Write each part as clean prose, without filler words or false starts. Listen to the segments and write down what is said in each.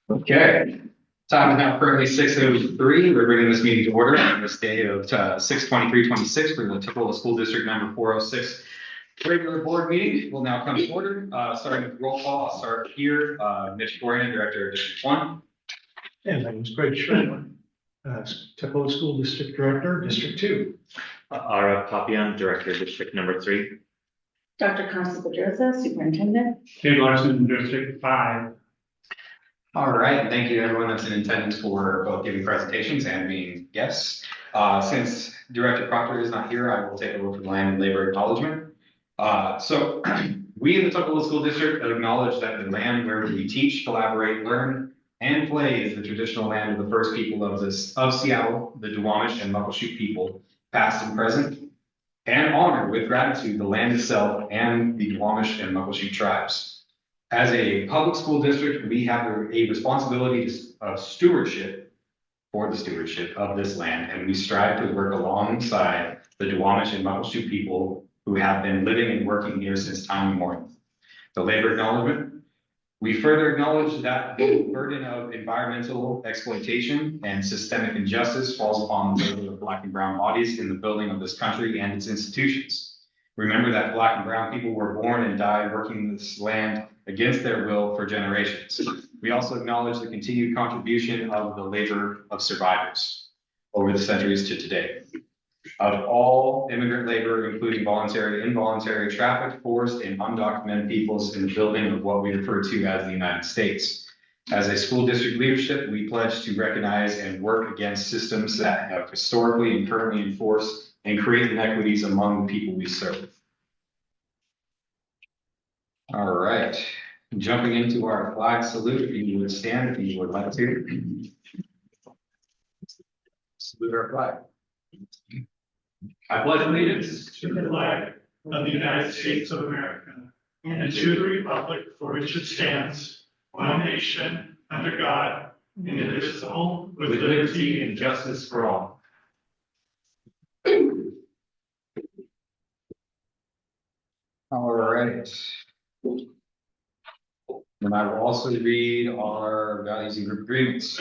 Okay, time is now currently 6:03. We're bringing this meeting to order on this day of 6/23/26 for the Tukwila School District number 406. Regular board meeting will now come to order. Starting with roll call, I'll start here. Mitch Dorian, Director of District 1. And my name is Greg Sherman, Tukwila School District Director, District 2. Ara Papian, Director, District number 3. Dr. Constable Pedrosa, Superintendent. Ken Larson, District 5. All right, thank you to everyone that's in attendance for both giving presentations and being guests. Since Director Proctor is not here, I will take over for the land and labor acknowledgement. So we in the Tukwila School District acknowledge that the land where we teach, collaborate, learn, and play is the traditional land of the first people of Seattle, the Duwamish and Muckleshoot people, past and present, and honor with gratitude the land itself and the Duwamish and Muckleshoot tribes. As a public school district, we have a responsibility of stewardship for the stewardship of this land, and we strive to work alongside the Duwamish and Muckleshoot people who have been living and working here since time immemorial. The labor acknowledgement. We further acknowledge that the burden of environmental exploitation and systemic injustice falls upon the burden of Black and brown bodies in the building of this country and its institutions. Remember that Black and brown people were born and died working this land against their will for generations. We also acknowledge the continued contribution of the labor of survivors over the centuries to today. Of all immigrant labor, including voluntary, involuntary, trafficked, forced, and undocumented peoples in the building of what we refer to as the United States. As a school district leadership, we pledge to recognize and work against systems that have historically and currently enforced and create inequities among the people we serve. All right, jumping into our flag salute, if you would stand if you would like to. Salute our flag. I pledge allegiance to the flag of the United States of America and to the republic for which it stands, one nation, under God, indivisible, with liberty and justice for all. All right. And I will also read our values and group agreements.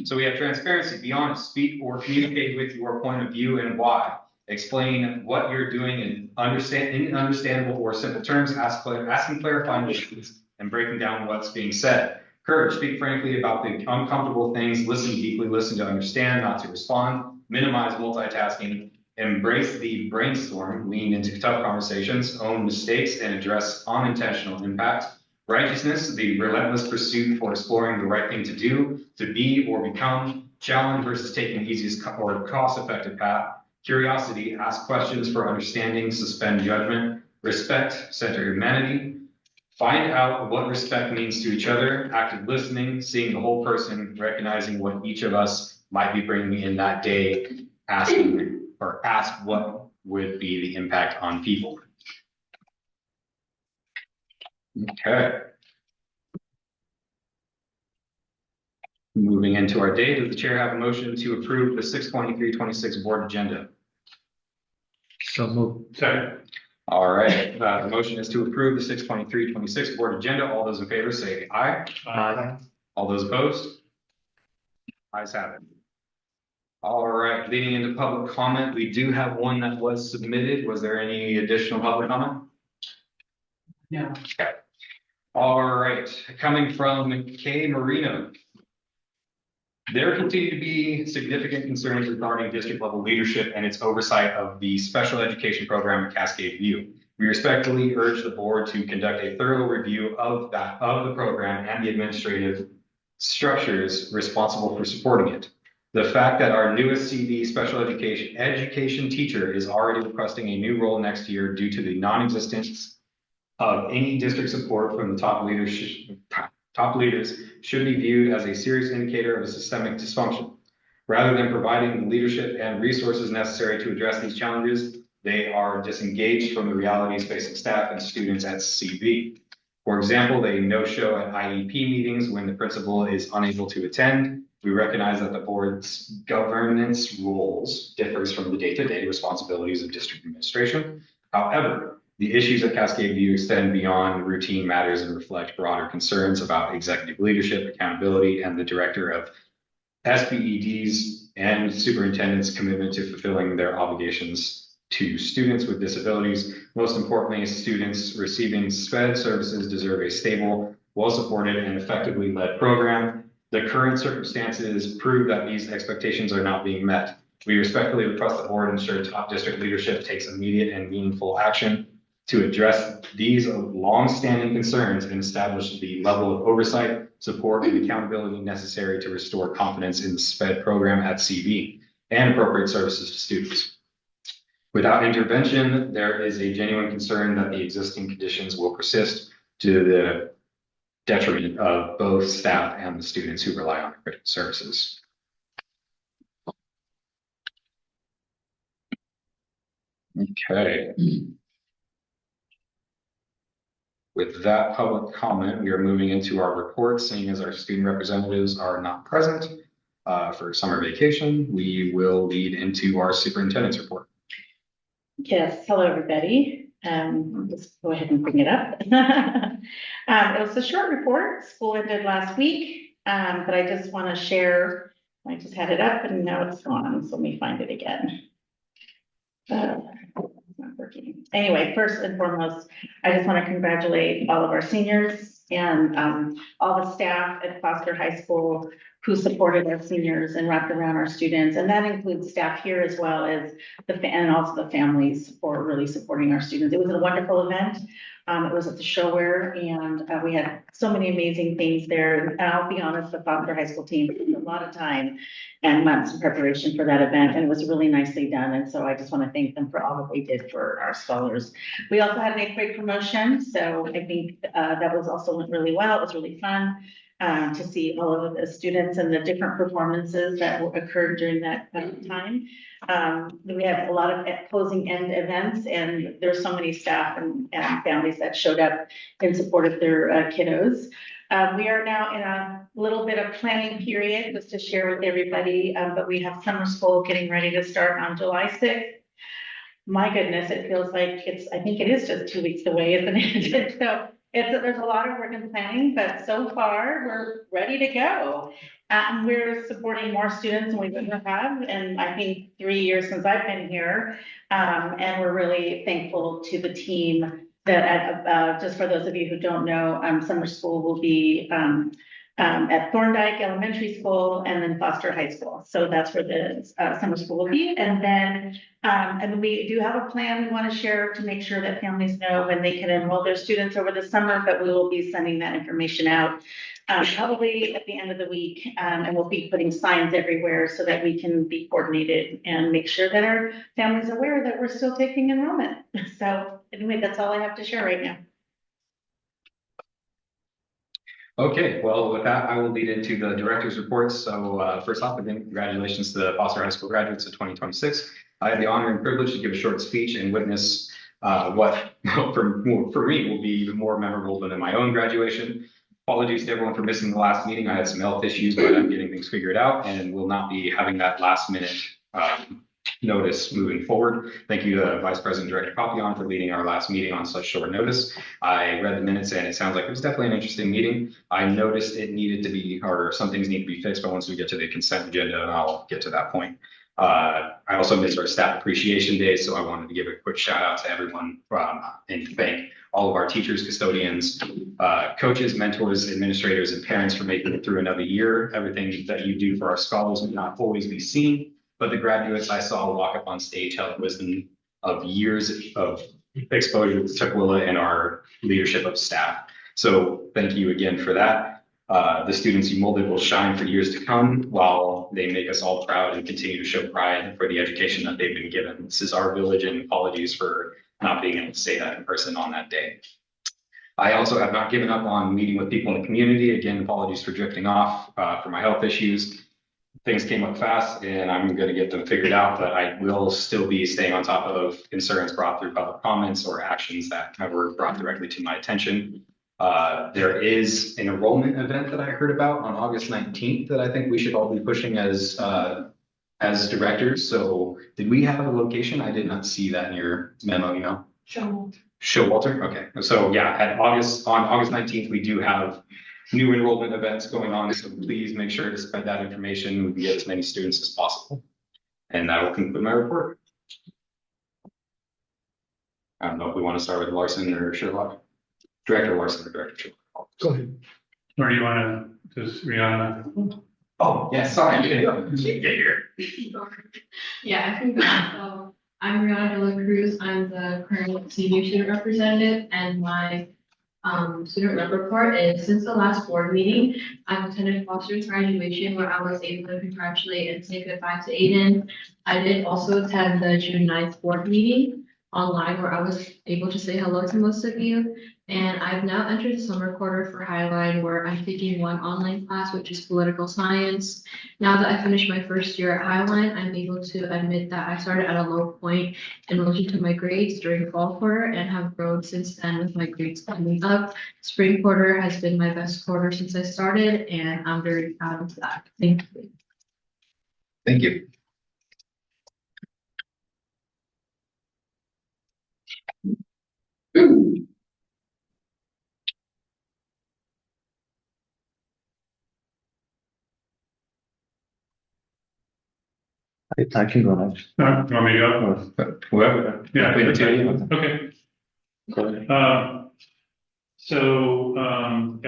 So we have transparency, be honest, speak or communicate with your point of view and why. Explain what you're doing in understandable or simple terms, asking clarifying questions, and breaking down what's being said. Courage, speak frankly about the uncomfortable things, listen deeply, listen to understand, not to respond, minimize multitasking, embrace the brainstorm, lean into tough conversations, own mistakes, and address unintentional impact. Righteousness, the relentless pursuit for exploring the right thing to do, to be or become, challenge versus taking the easiest or cost-effective path. Curiosity, ask questions for understanding, suspend judgment. Respect, center humanity. Find out what respect means to each other. Active listening, seeing the whole person, recognizing what each of us might be bringing in that day, asking or ask what would be the impact on people. Okay. Moving into our day, does the chair have a motion to approve the 6/23/26 board agenda? So moved. Second. All right, the motion is to approve the 6/23/26 board agenda. All those in favor say aye. Aye. All those opposed? Ayes have it. All right, leading into public comment, we do have one that was submitted. Was there any additional public comment? No. Okay. All right, coming from Kay Marino. There continue to be significant concerns regarding district level leadership and its oversight of the special education program at Cascade View. We respectfully urge the board to conduct a thorough review of the program and the administrative structures responsible for supporting it. The fact that our newest CD special education teacher is already requesting a new role next year due to the non-existence of any district support from the top leaders should be viewed as a serious indicator of a systemic dysfunction. Rather than providing the leadership and resources necessary to address these challenges, they are disengaged from the realities facing staff and students at CV. For example, they no-show at IEP meetings when the principal is unable to attend. We recognize that the board's governance roles differs from the day-to-day responsibilities of district administration. However, The issues at Cascade View extend beyond routine matters and reflect broader concerns about executive leadership, accountability, and the director of SPED's and superintendent's commitment to fulfilling their obligations to students with disabilities. Most importantly, students receiving SPED services deserve a stable, well-supported, and effectively led program. The current circumstances prove that these expectations are not being met. We respectfully request the board ensure top district leadership takes immediate and meaningful action to address these long-standing concerns and establish the level of oversight, support, and accountability necessary to restore confidence in the SPED program at CV and appropriate services to students. Without intervention, there is a genuine concern that the existing conditions will persist to the detriment of both staff and the students who rely on critical services. Okay. With that public comment, we are moving into our reports, seeing as our student representatives are not present for summer vacation. We will lead into our superintendent's report. Yes, hello, everybody. Just go ahead and bring it up. It was a short report. School ended last week, but I just want to share. I just had it up and now it's gone, so let me find it again. It's not working. Anyway, first and foremost, I just want to congratulate all of our seniors and all the staff at Foster High School who supported our seniors and wrapped around our students. And that includes staff here as well as and also the families for really supporting our students. It was a wonderful event. It was at the Showware and we had so many amazing things there. And I'll be honest, the Foster High School team took a lot of time and months in preparation for that event. And it was really nicely done. And so I just want to thank them for all that they did for our scholars. We also had an 8th grade promotion. So I think that was also went really well. It was really fun. To see all of the students and the different performances that occurred during that time. We have a lot of closing end events and there's so many staff and families that showed up in support of their kiddos. We are now in a little bit of planning period just to share with everybody, but we have summer school getting ready to start on July 6th. My goodness, it feels like I think it is just 2 weeks away, isn't it? So there's a lot of work in planning, but so far we're ready to go. We're supporting more students than we've ever have, and I think 3 years since I've been here. And we're really thankful to the team that, just for those of you who don't know, summer school will be at Thorndike Elementary School and then Foster High School. So that's where the summer school will be. And then we do have a plan we want to share to make sure that families know when they can enroll their students over the summer, but we will be sending that information out probably at the end of the week. And we'll be putting signs everywhere so that we can be coordinated and make sure that our families are aware that we're still taking enrollment. So anyway, that's all I have to share right now. Okay, well, with that, I will lead into the director's reports. So first off, again, congratulations to the Foster High School graduates of 2026. I had the honor and privilege to give a short speech and witness what for me will be even more memorable than in my own graduation. Apologies to everyone for missing the last meeting. I had some health issues, but I'm getting things figured out and will not be having that last minute notice moving forward. Thank you to Vice President Director Papillon for leading our last meeting on such short notice. I read the minutes and it sounds like it was definitely an interesting meeting. I noticed it needed to be, or some things need to be fixed, but once we get to the consent agenda, I'll get to that point. I also missed our staff appreciation day, so I wanted to give a quick shout out to everyone and thank all of our teachers, custodians, coaches, mentors, administrators, and parents for making it through another year. Everything that you do for our scholars may not always be seen, but the graduates I saw walk up on stage held wisdom of years of exposure to Tukwila and our leadership of staff. So thank you again for that. The students you molded will shine for years to come while they make us all proud and continue to show pride for the education that they've been given. This is our village, and apologies for not being able to say that in person on that day. I also have not given up on meeting with people in the community. Again, apologies for drifting off for my health issues. Things came up fast and I'm going to get them figured out, but I will still be staying on top of concerns brought through public comments or actions that were brought directly to my attention. There is an enrollment event that I heard about on August 19th that I think we should all be pushing as directors. So did we have a location? I did not see that in your memo, Sure. Showalter, okay, so yeah, on August 19th, we do have new enrollment events going on, so please make sure to spread that information. We can get as many students as possible. And that will conclude my report. I don't know if we want to start with Larson or Sherlock. Director Larson or Director Sherlock. Go ahead. Or do you want to just Rihanna? Oh, yeah, sorry, I didn't get here. Yeah, I can go. So I'm Rihanna de la Cruz. I'm the current senior student representative, and my student rep report is since the last board meeting, I've attended Foster's graduation where I was able to congratulate and say goodbye to Aiden. I did also attend the June 9th board meeting online where I was able to say hello to most of you. And I've now entered the summer quarter for Highline where I'm taking one online class, which is political science. Now that I finished my first year at Highline, I'm able to admit that I started at a low point in relation to my grades during fall quarter and have grown since then with my grades coming up. Spring quarter has been my best quarter since I started, and I'm very proud of that. Thank you. Thank you. I can go next. You want me to go? Whoever. Yeah. Between the two of you. Okay. Go ahead. Yeah,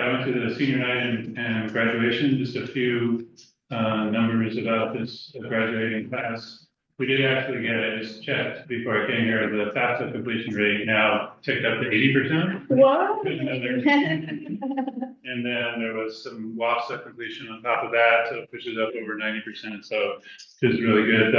I went to the senior night and graduation, just a few numbers about this graduating class. We did actually get, I just checked before I came here, the FAFSA completion rate now ticked up to 80%. What? And then there was some WAFSA completion on top of that, so it pushes up over 90%, so it's really good.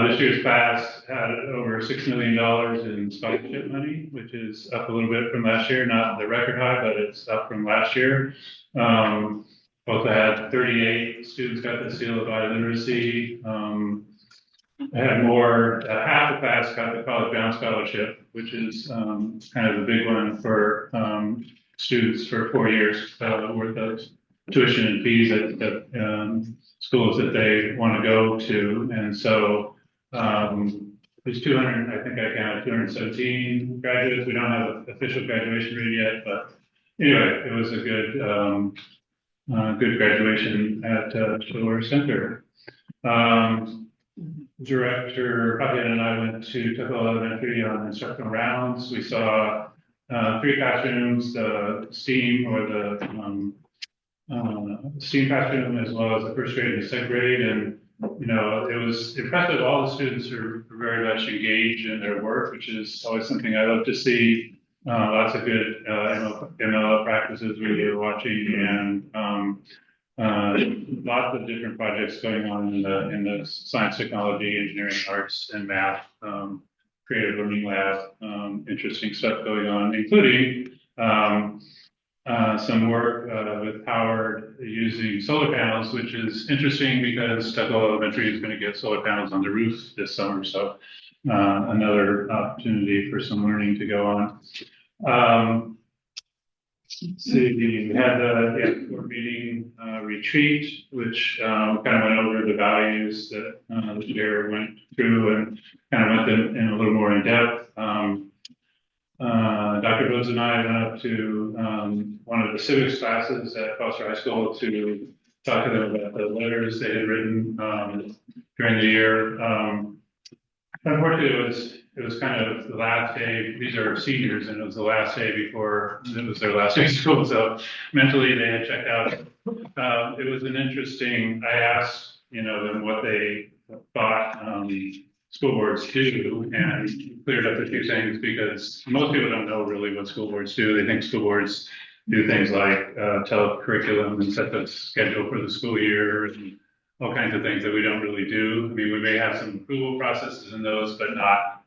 This year's class had over $6 million in scholarship money, which is up a little bit from last year, not the record high, but it's up from last year. Also had 38 students got the seal of biliteracy. I had more, half the class got the college bound scholarship, which is kind of the big one for students for 4 years worth of tuition and fees at schools that they want to go to. And so there's 200, I think I counted 217 graduates. We don't have an official graduation rate yet, but anyway, it was a good graduation at Shore Center. Director Fabian and I went to Tuckahoe Elementary on instructional rounds. We saw 3 classrooms, the STEAM or the STEAM classroom, as well as the first grade and the second grade. And, you know, it was impressive. All the students are very much engaged in their work, which is always something I love to see. Lots of good ML practices we were watching, and lots of different projects going on in the science, technology, engineering, arts, and math, creative learning lab, interesting stuff going on, including some work with Howard using solar panels, which is interesting because Tuckahoe Elementary is going to get solar panels on the roof this summer. So another opportunity for some learning to go on. Let's see, we had the board meeting retreat, which kind of went over the values that the chair went through and kind of went in a little more in depth. Dr. Rose and I went up to one of the civics classes at Foster High School to talk to them about the letters they had written during the year. Unfortunately, it was kind of the last day. These are seniors, and it was the last day before it was their last day of school. So mentally, they had checked out. It was an interesting. I asked, them what they thought school boards do, and cleared up a few things because most people don't know really what school boards do. They think school boards do things like tell curriculum and set the schedule for the school year and all kinds of things that we don't really do. I mean, we may have some approval processes in those, but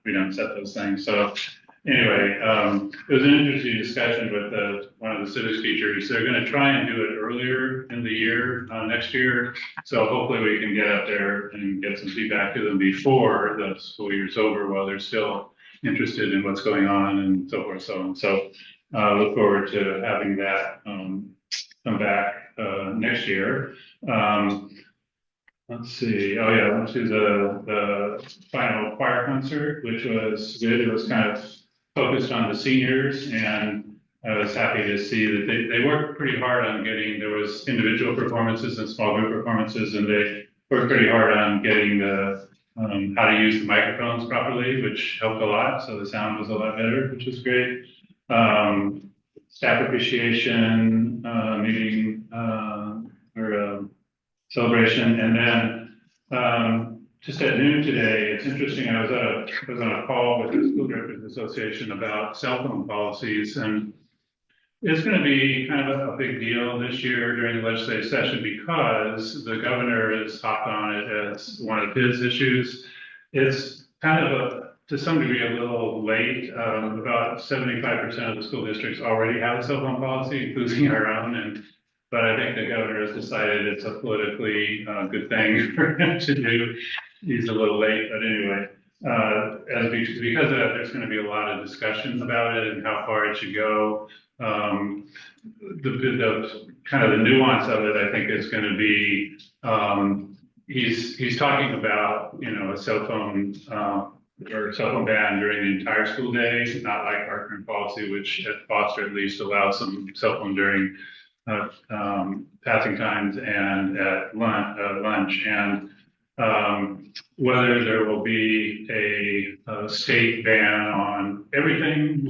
we don't set those things. So anyway, it was an interesting discussion with one of the civics teachers. They're going to try and do it earlier in the year, next year. So hopefully we can get out there and get some feedback to them before the school year's over while they're still interested in what's going on and so forth. So look forward to having that come back next year. Let's see. Oh yeah, I went to the final choir concert, which was good. It was kind of focused on the seniors, and I was happy to see that they worked pretty hard on getting, there was individual performances and small group performances, and they worked pretty hard on getting the, how to use the microphones properly, which helped a lot. So the sound was a lot better, which was great. Staff appreciation, meeting, or celebration. And then, just at noon today, it's interesting, I was on a call with the School Directors Association about cell phone policies, and it's going to be kind of a big deal this year during the legislative session because the governor has hopped on it as one of his issues. It's kind of to some degree, a little late. About 75% of the school districts already have a cell phone policy, including our own. But I think the governor has decided it's a politically good thing for him to do. He's a little late, but anyway, because of that, there's going to be a lot of discussion about it and how far it should go. The kind of the nuance of it, I think, is going to be he's talking about a cell phone or cell phone ban during the entire school day, not like our current policy, which at Foster at least allows some cell phone during passing times and at lunch, and whether there will be a state ban on everything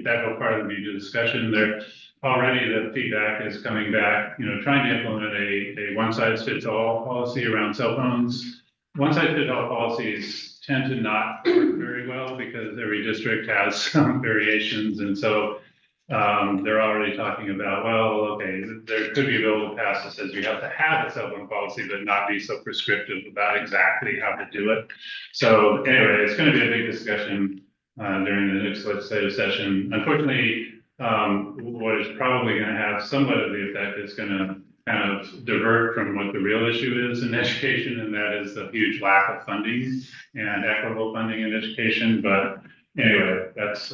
that will probably be the discussion. There already the feedback is coming back, trying to implement a one-size-fits-all policy around cell phones. One-size-fits-all policies tend to not work very well because every district has some variations, and so they're already talking about, well, okay, there could be a bill that passes that says you have to have a cell phone policy, but not be so prescriptive about exactly how to do it. So anyway, it's going to be a big discussion during the next legislative session. Unfortunately, what is probably going to have somewhat of the effect is going to kind of divert from what the real issue is in education, and that is the huge lack of funding and equitable funding in education. But anyway, that's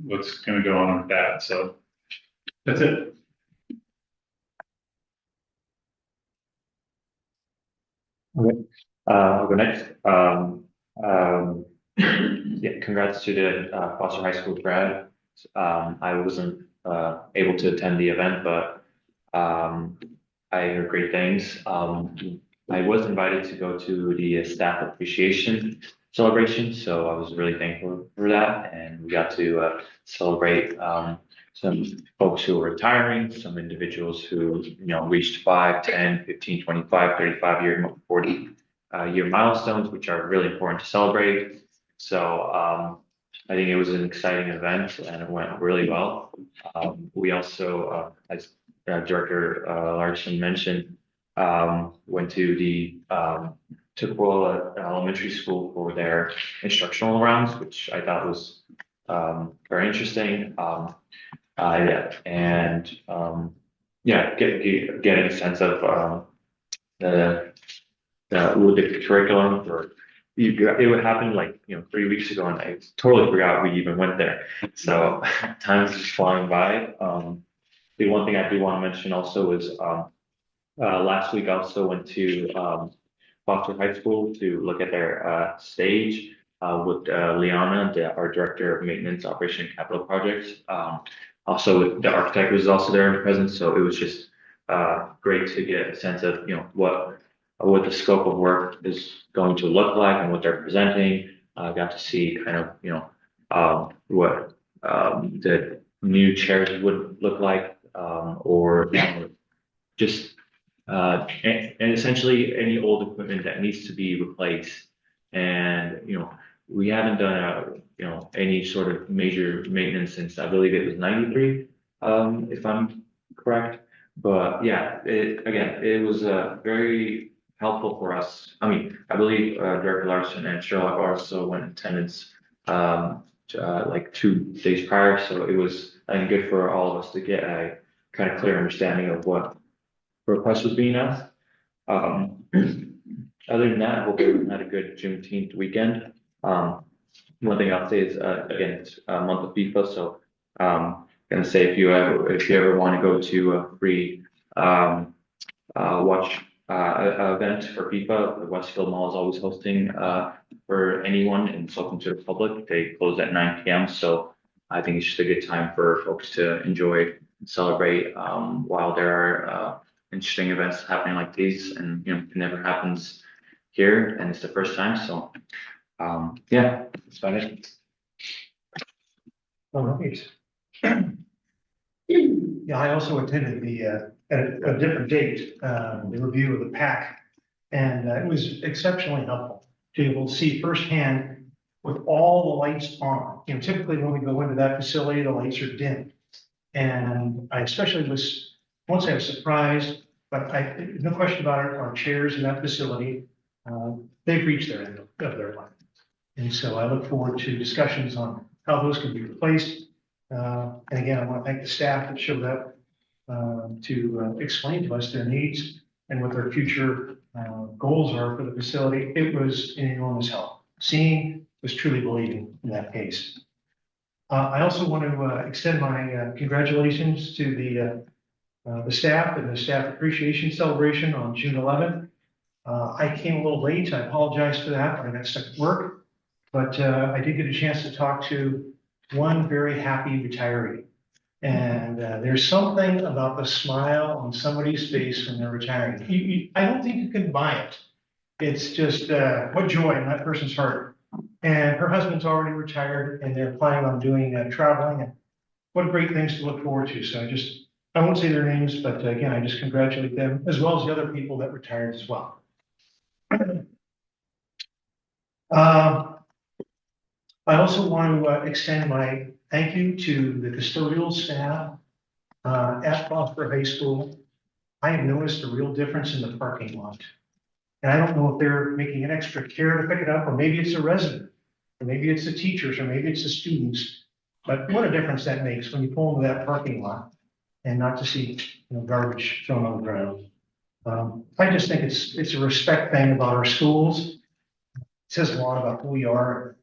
what's going to go on with that. So that's it. Okay, I'll go next. Yeah, congrats to the Foster High School grad. I wasn't able to attend the event, but I heard great things. I was invited to go to the staff appreciation celebration, so I was really thankful for that. And we got to celebrate some folks who are retiring, some individuals who reached 5, 10, 15, 25, 35 year, 40 year milestones, which are really important to celebrate. So I think it was an exciting event and it went really well. We also, as Director Larson mentioned, went to the Tukwila Elementary School for their instructional rounds, which I thought was very interesting. Getting a sense of the curriculum for it would happen 3 weeks ago, and I totally forgot we even went there. So time is just flying by. The one thing I do want to mention also is last week I also went to Foster High School to look at their stage with Liana, our Director of Maintenance, Operation and Capital Projects. Also, the architect was also there in presence, so it was just great to get a sense of what the scope of work is going to look like and what they're presenting. I got to see kind of what the new chairs would look like, or just and essentially any old equipment that needs to be replaced. And we haven't done any sort of major maintenance since I believe it was 93, if I'm correct. But yeah, it was very helpful for us. I mean, I believe Director Larson and Sherlock also went in attendance 2 days prior, so it was, I think, good for all of us to get a kind of clear understanding of what request was being asked. Other than that, I hope everyone had a good Juneteenth weekend. One thing I'll say is, again, it's a month of FIFA, so gonna say if you ever want to go to a free watch event for FIFA, the Westfield Mall is always hosting for anyone, and it's open to the public. They close at 9 p.m. So I think it's just a good time for folks to enjoy and celebrate, while there are, interesting events happening like these, and, it never happens here, and it's the first time, so, yeah, that's about it. All right. Yeah, I also attended at a different date, the review of the PAC. And it was exceptionally helpful to be able to see firsthand with all the lights on. Typically when we go into that facility, the lights are dim. And I especially once I was surprised, but no question about it, our chairs in that facility, they've reached their end of their life. And so I look forward to discussions on how those can be replaced. And again, I want to thank the staff that showed up to explain to us their needs and what their future goals are for the facility. It was an enormous help. Seeing was truly believing in that case. I also want to extend my congratulations to the staff and the staff appreciation celebration on June 11th. I came a little late. I apologize for that. I got stuck at work, but I did get a chance to talk to one very happy retiree. And there's something about the smile on somebody's face when they're retiring. I don't think you can buy it. It's just what joy in that person's heart. And her husband's already retired, and they're planning on doing traveling. And what great things to look forward to. So I won't say their names, but again, I just congratulate them as well as the other people that retired as well. I also want to extend my thank you to the custodial staff at Phosphor High School. I have noticed a real difference in the parking lot. And I don't know if they're making an extra care to pick it up, or maybe it's a resident, or maybe it's the teachers, or maybe it's the students. But what a difference that makes when you pull into that parking lot and not to see garbage thrown on the ground. I just think it's a respect thing about our schools. It says a lot about who we are.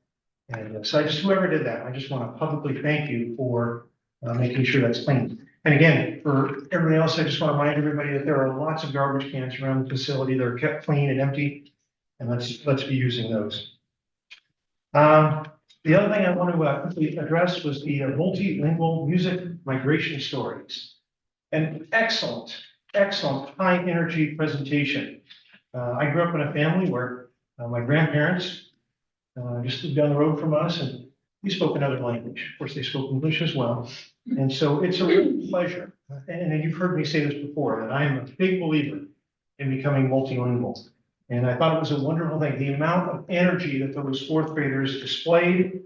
And so whoever did that, I just want to publicly thank you for making sure that's clean. And again, for everybody else, I just want to remind everybody that there are lots of garbage cans around the facility. They're kept clean and empty, and let's be using those. The other thing I want to quickly address was the multilingual music migration stories. An excellent high energy presentation. I grew up in a family where my grandparents just lived down the road from us, and we spoke another language. Of course, they spoke English as well. And so it's a real pleasure. And you've heard me say this before, that I am a big believer in becoming multilingual. And I thought it was a wonderful thing. The amount of energy that those fourth graders displayed,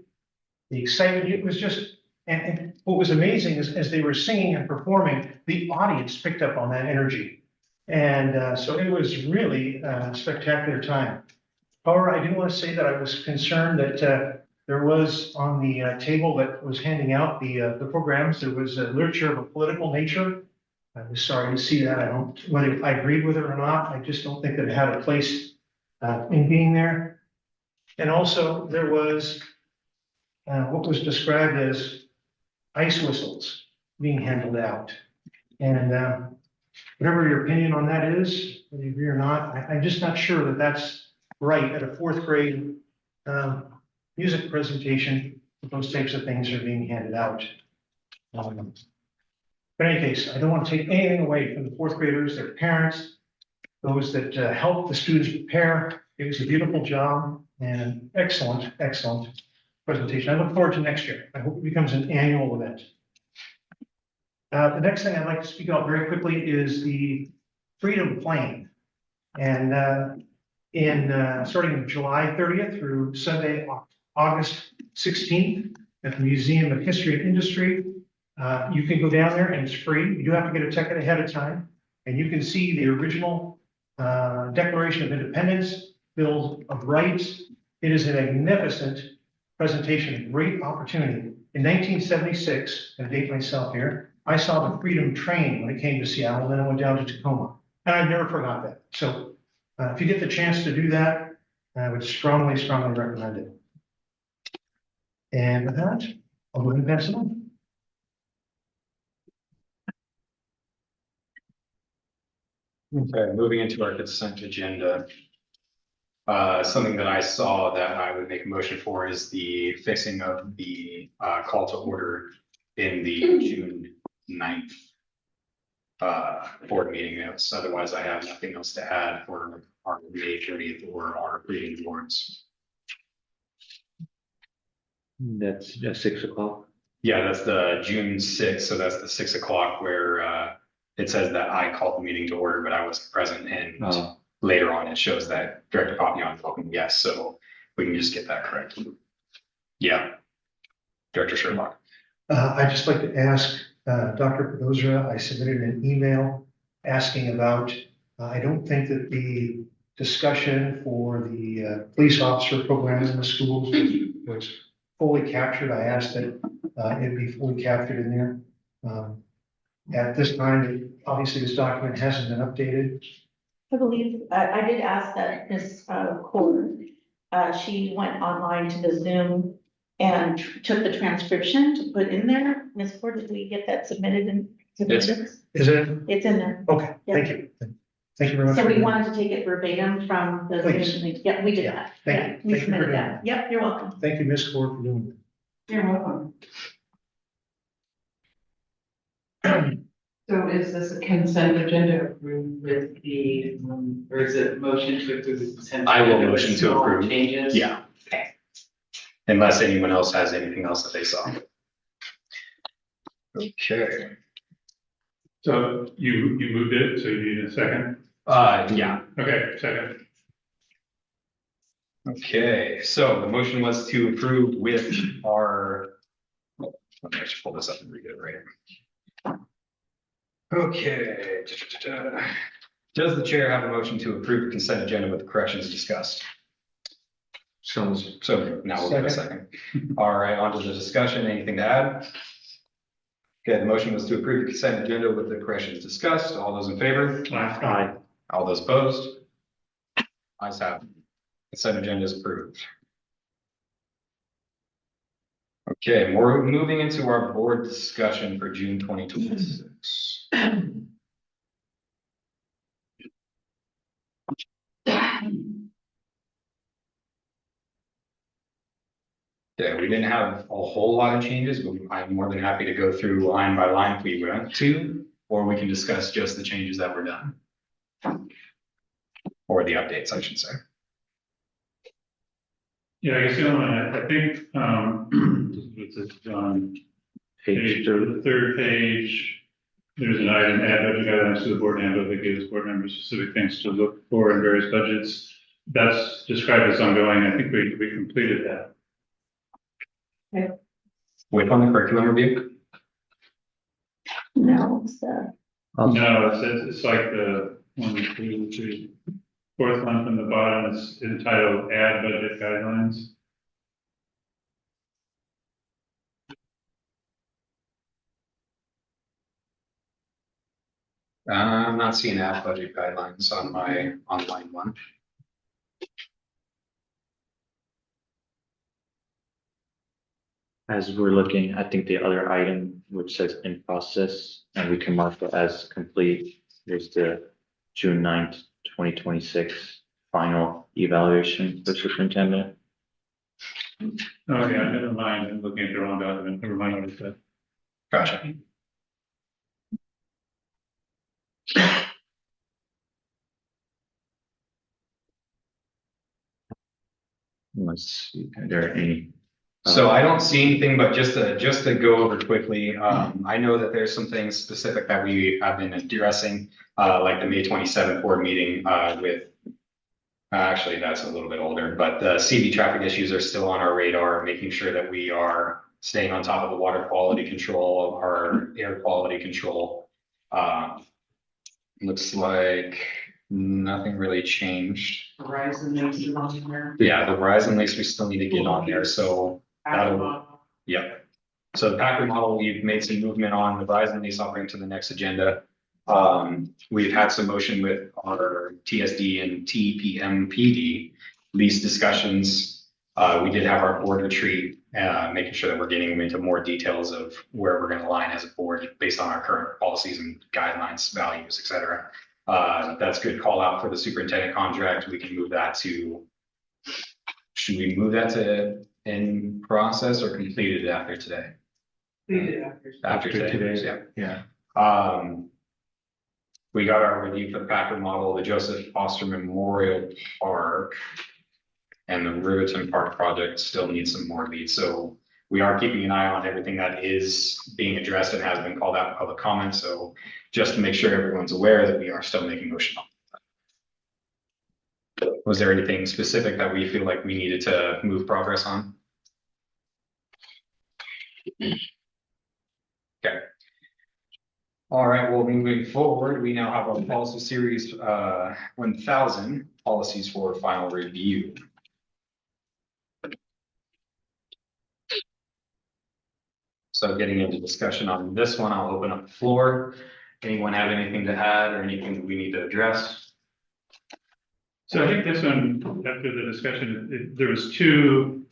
the excitement, it was just, and what was amazing is as they were singing and performing, the audience picked up on that energy. And so it was really a spectacular time. However, I do want to say that I was concerned that there was on the table that was handing out the programs, there was a literature of a political nature. I was sorry to see that. Whether I agreed with it or not, I just don't think that it had a place in being there. And also there was what was described as ice whistles being handled out. And whatever your opinion on that is, whether you agree or not, I'm just not sure that that's right at a fourth grade music presentation, those types of things are being handed out. But in any case, I don't want to take anything away from the fourth graders, their parents, those that help the students prepare. It was a beautiful job and excellent presentation. I look forward to next year. I hope it becomes an annual event. The next thing I'd like to speak about very quickly is the Freedom Plane. And starting July 30th through Sunday, August 16th at the Museum of History and Industry. You can go down there and it's free. You do have to get a ticket ahead of time. And you can see the original Declaration of Independence, Bill of Rights. It is a magnificent presentation, great opportunity. In 1976, I'm gonna date myself here, I saw the Freedom Train when it came to Seattle, then I went down to Tacoma. And I've never forgot that. So if you get the chance to do that, I would strongly recommend it. And with that, I'll go ahead and pass it on. Okay, moving into our consent agenda. Something that I saw that I would make a motion for is the fixing of the call to order in the June 9th board meeting notes. Otherwise, I have nothing else to add for our May 30th or our reading warrants. That's at 6 o'clock. Yeah, that's the June 6th, so that's the 6 o'clock where it says that I called the meeting to order, but I wasn't present, and Oh. later on it shows that Director Papillon voted yes, so we can just get that correct. Yeah. Director Sherlock. I'd just like to ask Dr. Pedozra, I submitted an email asking about, I don't think that the discussion for the police officer program in the schools was fully captured. I asked that it be fully captured in there. At this time, obviously this document hasn't been updated. I believe, I did ask that Ms. Cord, she went online to the Zoom and took the transcription to put in there. Ms. Cord, did we get that submitted and? Yes. Is it? It's in there. Okay, thank you. Thank you very much. So for we that. wanted to take it verbatim from the Please. Zoom. Yeah, we did Yeah, that. thank Yeah, you. we Thank you for submitted doing that. Yep, you're welcome. Thank you, Ms. Cord, for doing You're welcome. So is this a consent agenda approved with the, or is it motion to approve the consent? I will agenda with motion to small approve. Changes? Yeah. Okay. Unless anyone else has anything else that they saw. Okay. So you moved it, so you need a second? Yeah. Okay, second. Okay, so the motion was to approve with our. Let me just pull this up and read it right here. Okay. Does the chair have a motion to approve the consent agenda with the corrections discussed? So now we'll give a second. All right, on to the discussion. Anything to add? Okay, the motion was to approve the consent agenda with the corrections discussed. All those in favor? Aye. All those opposed? Ayes have it. Consent agenda is approved. Okay, we're moving into our board discussion for June 2026. Yeah, we didn't have a whole lot of changes, but I'm more than happy to go through line by line if we want to, or we can discuss just the changes that were done. Or the updates, I should say. Yeah, I guess the only one, I think, this is on Page the third page. There's an item, add budget guidelines to the board handbook that gives board members specific things to look for in various budgets. That's described as ongoing. I think we completed that. Which on the curriculum review? No, it's the. No, it's like the 1, 2, 3, fourth one from the bottom is entitled add budget guidelines. I'm not seeing add budget guidelines on my online one. As we're looking, I think the other item which says in process, and we can mark it as complete, is the June 9th, 2026 final evaluation for superintendent. Oh, yeah, never mind. I'm looking at the wrong document. Never mind what it said. Gotcha. Let's see, are there any? So I don't see anything, but just to go over quickly, I know that there's some things specific that we have been addressing, like the May 27th board meeting, with. Actually, that's a little bit older, but the CV traffic issues are still on our radar, making sure that we are staying on top of the water quality control, our air quality control. Looks like nothing really changed. Verizon lease is on there. Yeah, the Verizon lease, we still need to get on there, so. Yep. So the Packard model, we've made some movement on the Verizon lease. I'll bring to the next agenda. We've had some motion with our TSD and TPMPD lease discussions. We did have our board retreat, making sure that we're getting into more details of where we're going to align as a board based on our current policies and guidelines, values, et cetera. That's good call out for the superintendent contract. We can move that to should we move that to in process or completed after today? After today, yeah. Yeah. We got our review for the Packard model, the Joseph Foster Memorial Park. And the Riverton Park project still needs some more leads, so we are keeping an eye on everything that is being addressed and has been called out in public comment, so just to make sure everyone's aware that we are still making motion on that. Was there anything specific that we feel like we needed to move progress on? Okay. All right, well, moving forward, we now have our policy series 1000 policies for final review. So getting into discussion on this one, I'll open up the floor. Anyone have anything to add or anything that we need to address? So I think this one, after the discussion, there was two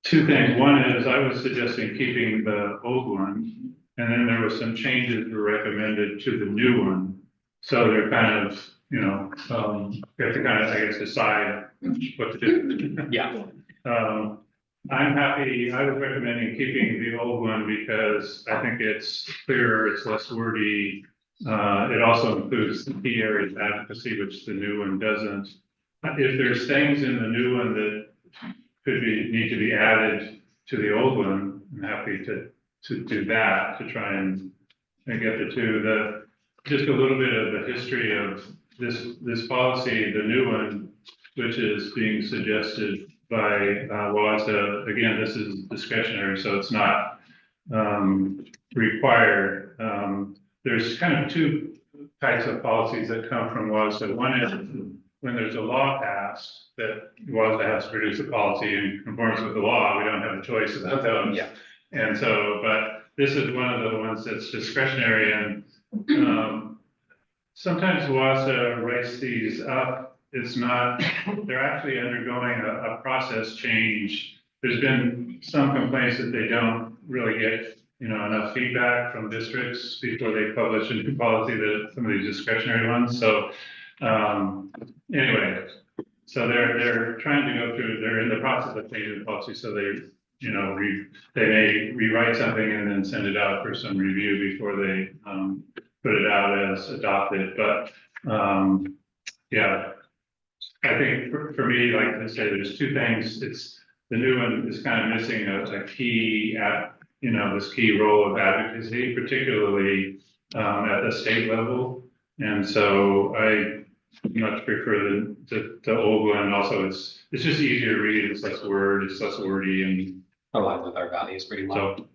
things. One is I was suggesting keeping the old one, and then there were some changes were recommended to the new one. So they're kind of, you have to kind of, I guess, decide what to do. Yeah. I'm happy, I was recommending keeping the old one because I think it's clearer, it's less wordy. It also includes the key areas of advocacy, which the new one doesn't. If there's things in the new one that need to be added to the old one, I'm happy to do that, to try and get the two. Just a little bit of the history of this policy, the new one, which is being suggested by WASDA. Again, this is discretionary, so it's not required. There's kind of two types of policies that come from WASDA. One is when there's a law passed that WASDA has to produce a policy in conformance with the law. We don't have a choice about those. Yeah. And so, but this is one of the ones that's discretionary, and sometimes WASDA writes these up. It's not, they're actually undergoing a process change. There's been some complaints that they don't really get, enough feedback from districts before they publish a new policy, that some of these discretionary ones. So, anyway, so they're trying to go through, they're in the process of changing the policy. So they, they may rewrite something and then send it out for some review before they, put it out as adopted. But, yeah. I think for me, like I say, there's two things. It's the new one is kind of missing a key this key role of advocacy, particularly at the state level. And so I much prefer the old one. Also, it's just easier to read. It's less wordy, and Aligned with our values pretty well. so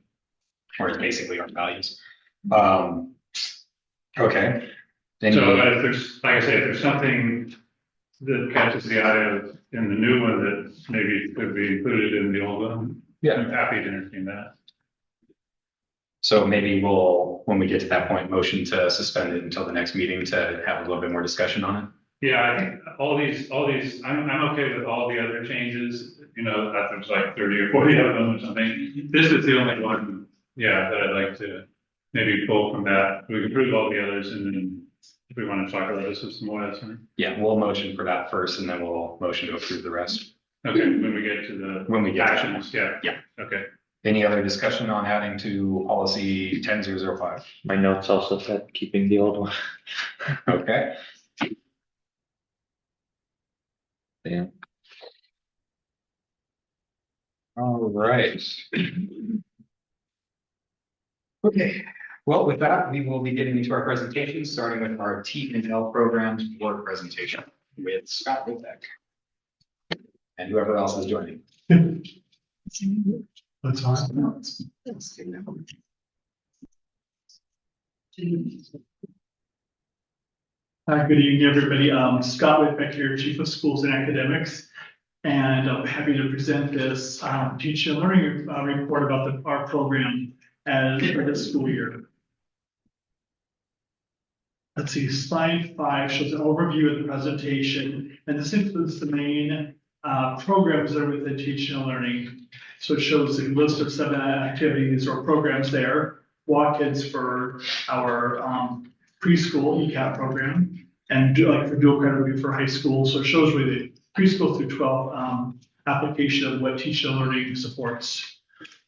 Or it's basically our values. Okay. so if there's, like I say, if there's something that catches the eye of in the new one that maybe could be included in the old one, Yeah. I'm happy to entertain that. So maybe we'll, when we get to that point, motion to suspend it until the next meeting to have a little bit more discussion on it. Yeah, I think all these, I'm okay with all the other changes, that there's like 30 or 40 of them or something. This is the only one, that I'd like to maybe pull from that. We can prove all the others, and then if we want to talk about this with some more, that's fine. Yeah, we'll motion for that first, and then we'll motion to approve the rest. Okay, when we get to the When we get to that. actions, yeah. Yeah. Okay. Any other discussion on adding to policy 10005? My notes also said keeping the old one. Okay. Yeah. All right. Okay, well, with that, we will be getting into our presentation, starting with our T&L programs board presentation with Scott Whitbeck. And whoever else is joining. That's fine. Hi, good evening, everybody. Scott Whitbeck here, Chief of Schools and Academics. And I'm happy to present this teaching and learning report about our program for this school year. Let's see, slide 5 shows an overview of the presentation, and this includes the main programs that are within teaching and learning. So it shows a list of 7 activities or programs there. Walk Kids for our preschool ECAP program, and for dual credit review for high school. So it shows really preschool through 12 application of what teaching and learning supports.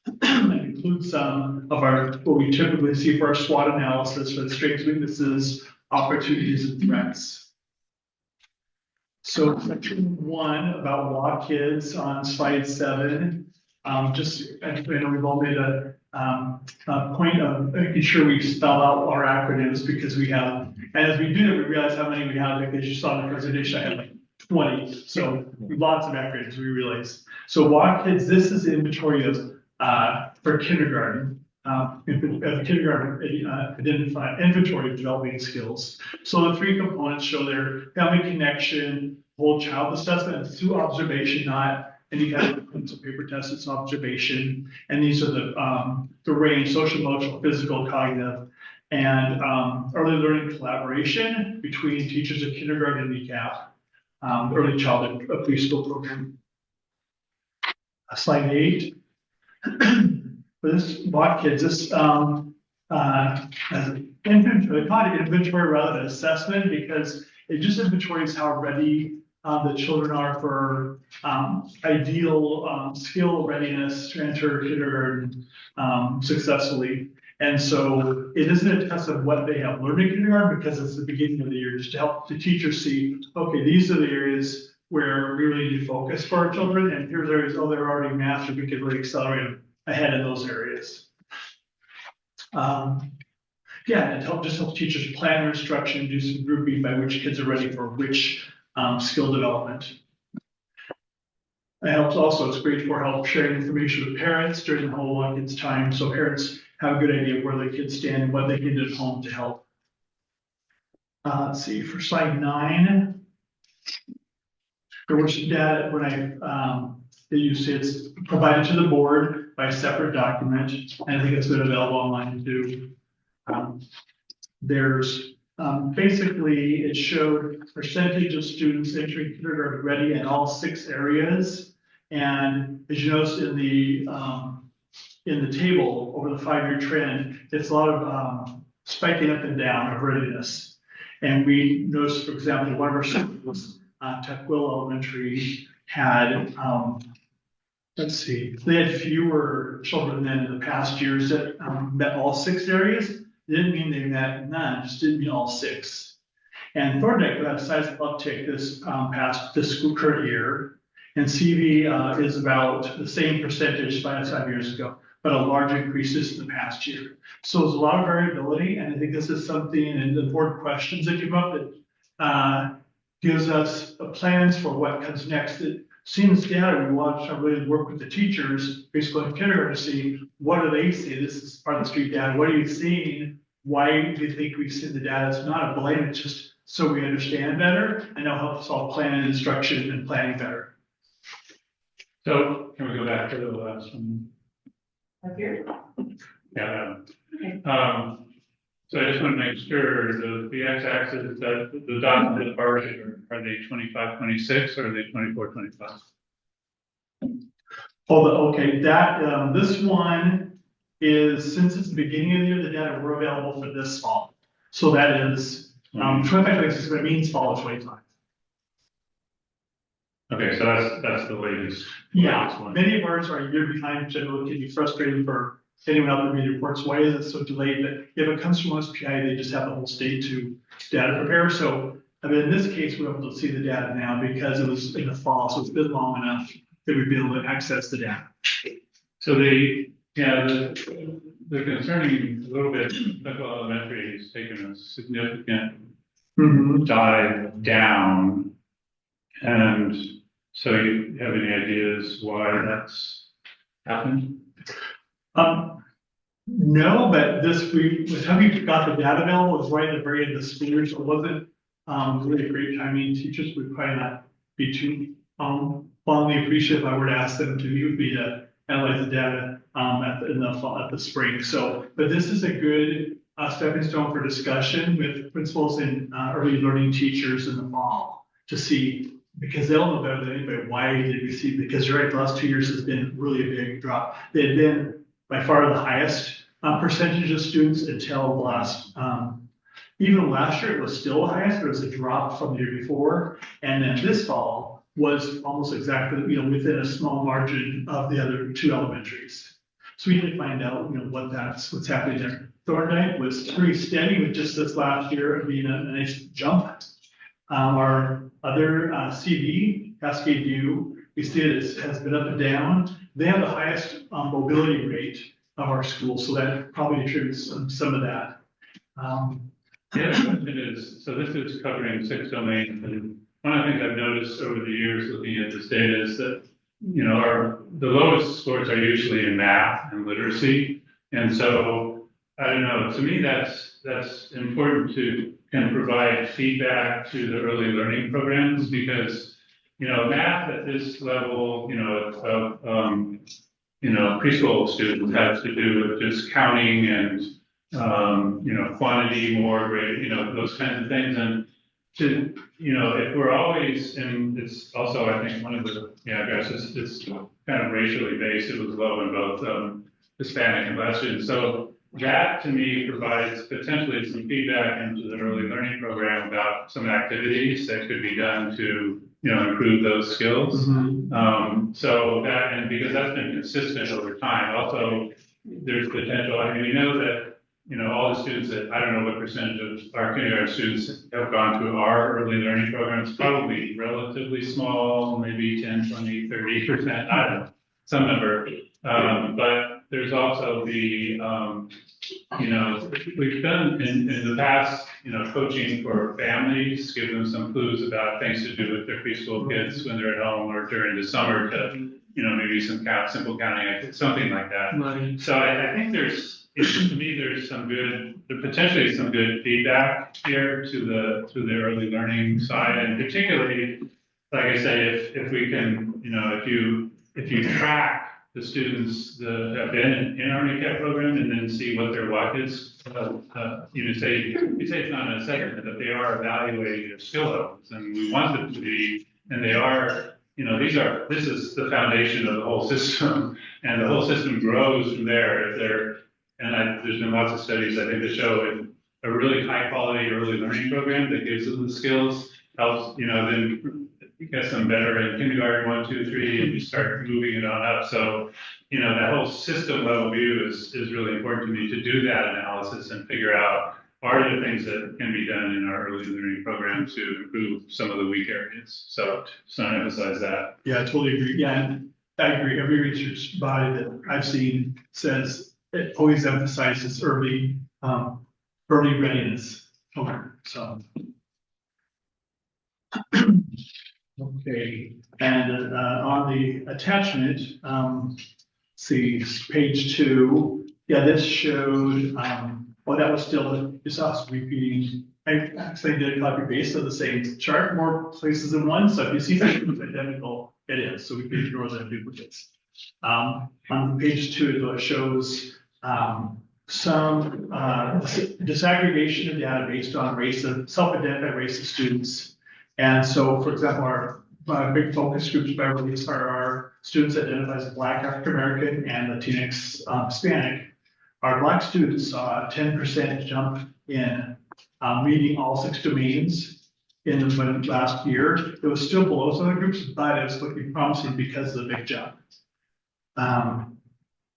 That includes some of our, what we typically see for our SWOT analysis for the strengths, weaknesses, opportunities, and threats. So section 1 about WA kids on slide 7. Just, I know we've all made a point of making sure we spell out our acronyms because we have, and as we do that, we realize how many we have because you saw in the presentation, I had like 20. So lots of acronyms, we realize. So WA kids, this is the inventory of, for kindergarten. Kindergarten identify inventory of developing skills. So the 3 components show their family connection, whole child assessment through observation, not any kind of pencil paper test, it's observation. And these are the range, social, emotional, physical, cognitive, and early learning collaboration between teachers of kindergarten and ECAP, early childhood preschool program. Slide 8. For this WA kids, this as an inventory, they call it inventory rather than assessment because it just inventories how ready the children are for ideal skill readiness to enter kindergarten successfully. And so it isn't a test of what they have learned in kindergarten because it's the beginning of the year, just to help the teacher see, okay, these are the areas where we really need to focus for our children, and here's areas, oh, they're already mastered, we can really accelerate them ahead in those areas. Yeah, and just help teachers plan their instruction, do some grouping by which kids are ready for which skill development. It helps also, it's great for help sharing information with parents during the whole WA kids time, so parents have a good idea of where their kids stand and what they can do at home to help. Let's see, for slide 9, there was some data when you see it's provided to the board by a separate document, and I think it's been available online too. There's basically, it showed percentage of students entering kindergarten ready in all 6 areas. And as you notice in the table over the 5-year trend, it's a lot of spiking up and down of readiness. And we noticed, for example, one of our schools, Tukwila Elementary, had, let's see, they had fewer children than in the past years that met all 6 areas. It didn't mean they met none, just didn't mean all 6. And Thorndike had a sizable uptick this school current year. And CV is about the same percentage 5 years ago, but a large increase in the past year. So there's a lot of variability, and I think this is something in the board questions that came up that gives us plans for what comes next. It seems data we want to really work with the teachers, basically in kindergarten, to see what do they see. This is part of the street data. What are you seeing? Why do you think we've seen the data? It's not a blame, it's just so we understand better, and it'll help us all plan and instruction and planning better. So can we go back to the last one? Up here? Yeah. So I just want to make sure the x-axis, that the dots in the bars are they 25, 26 or are they 24, 25? Oh, okay, that, this one is, since it's the beginning of the year, the data were available for this fall. So that is, 25, 26, but it means fall of 25. Okay, so that's the latest. Yeah, one. many of ours are a year behind, which I know can be frustrating for anyone out there reading reports. Why is it so delayed? But if it comes from SPI, they just have the whole state to data prepare. So, I mean, in this case, we're able to see the data now because it was in the fall, so it's been long enough that we'd be able to access the data. So the concerning a little bit, Tukwila Elementary has taken a significant dive down. And so you have any ideas why that's happened? No, but this week, with how we got the data available, was right at the very end of the school year, so it wasn't really a great timing. Teachers would probably not be too fondly appreciative if I were to ask them to. It would be to analyze the data in the fall, at the spring. So, but this is a good stepping stone for discussion with principals and early learning teachers in the fall to see, because they'll know better than anybody, why did we see, because you're right, the last 2 years has been really a big drop. They had been by far the highest percentage of students until the last Even last year, it was still the highest, but it was a drop from the year before. And then this fall was almost exactly, within a small margin of the other two elementaries. So we need to find out, what's happening there. Thorndike was pretty steady with just this last year being a nice jump. Our other CD, Cascade View, we see it has been up and down. They have the highest mobility rate of our school, so that probably attributes some of that. Yeah, the question is, so this is covering 6 domains, and one of the things I've noticed over the years looking at this data is that, the lowest scores are usually in math and literacy. And so, I don't know, to me, that's important to kind of provide feedback to the early learning programs, because, math at this level, of preschool students has to do with just counting and quantity, more, grade, those kinds of things. And to, if we're always, and it's also, I think one of the, it's kind of racially based. It was low in both Hispanic and Black students. So that to me provides potentially some feedback into the early learning program about some activities that could be done to, improve those skills. So that, and because that's been consistent over time, also there's potential. I mean, we know that, all the students that, I don't know what percentage of our kindergarten students have gone to our early learning programs, probably relatively small, maybe 10, 20, 30%, I don't know, some number. But there's also the, we've done in the past, coaching for families, give them some clues about things to do with their preschool kids when they're at home or during the summer to, maybe some simple counting, something like that. Right. So I think to me, there's potentially some good feedback here to the early learning side, and particularly, like I say, if we can, if you track the students that have been in our NCAP program and then see what their luck is, you say it's not an assessment, but they are evaluating their skill levels, and we want them to be, and they are. This is the foundation of the whole system, and the whole system grows from there. There's been lots of studies, I think, that show a really high quality early learning program that gives them the skills, helps, then gets them better in kindergarten 1, 2, 3, and you start moving it on up. So, that whole system level view is really important to me, to do that analysis and figure out, are there things that can be done in our early learning program to improve some of the weak areas? So I emphasize that. Yeah, I totally agree. Yeah, and I agree. Every research body that I've seen says it always emphasizes early readiness. So. Okay, and on the attachment, see page 2. Yeah, this showed. That was still just us repeating. I actually did a copy paste of the same chart, more places than one. So if you see something identical, it is. So we can ignore the duplicates. On page 2, though, it shows some disaggregation of data based on race of self-identified race of students. And so, for example, our big focus groups by release are our students identified as Black, African American, and Latinx Hispanic. Our Black students saw a 10% jump in meeting all 6 domains in the last year. It was still below some other groups, but it was looking promising because of the big jump.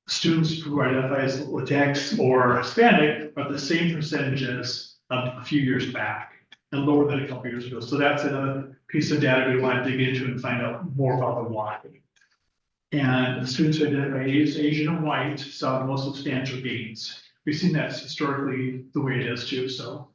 Students who identify as Latinx or Hispanic are the same percentages of a few years back and lower than a couple years ago. So that's another piece of data we want to dig into and find out more about the why. And the students who identify as Asian and white saw the most substantial gains. We've seen that historically the way it is too, so.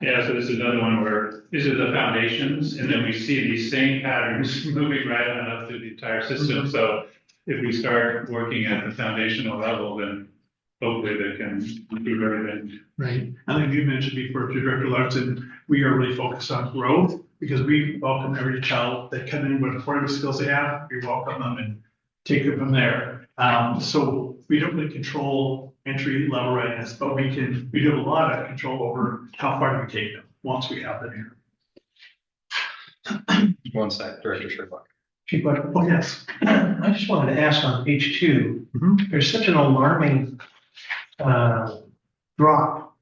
Yeah, so this is another one where these are the foundations, and then we see these same patterns moving right on up through the entire system. So if we start working at the foundational level, then hopefully they can improve everything. Right. I think you mentioned before to Director Larson, we are really focused on growth because we welcome every child that come in with whatever skills they have. We welcome them and take them from there. So we don't really control entry level readiness, but we do a lot of control over how far we take them once we have them here. One sec, Director Sherlock. Oh, yes. I just wanted to ask on page 2, there's such an alarming drop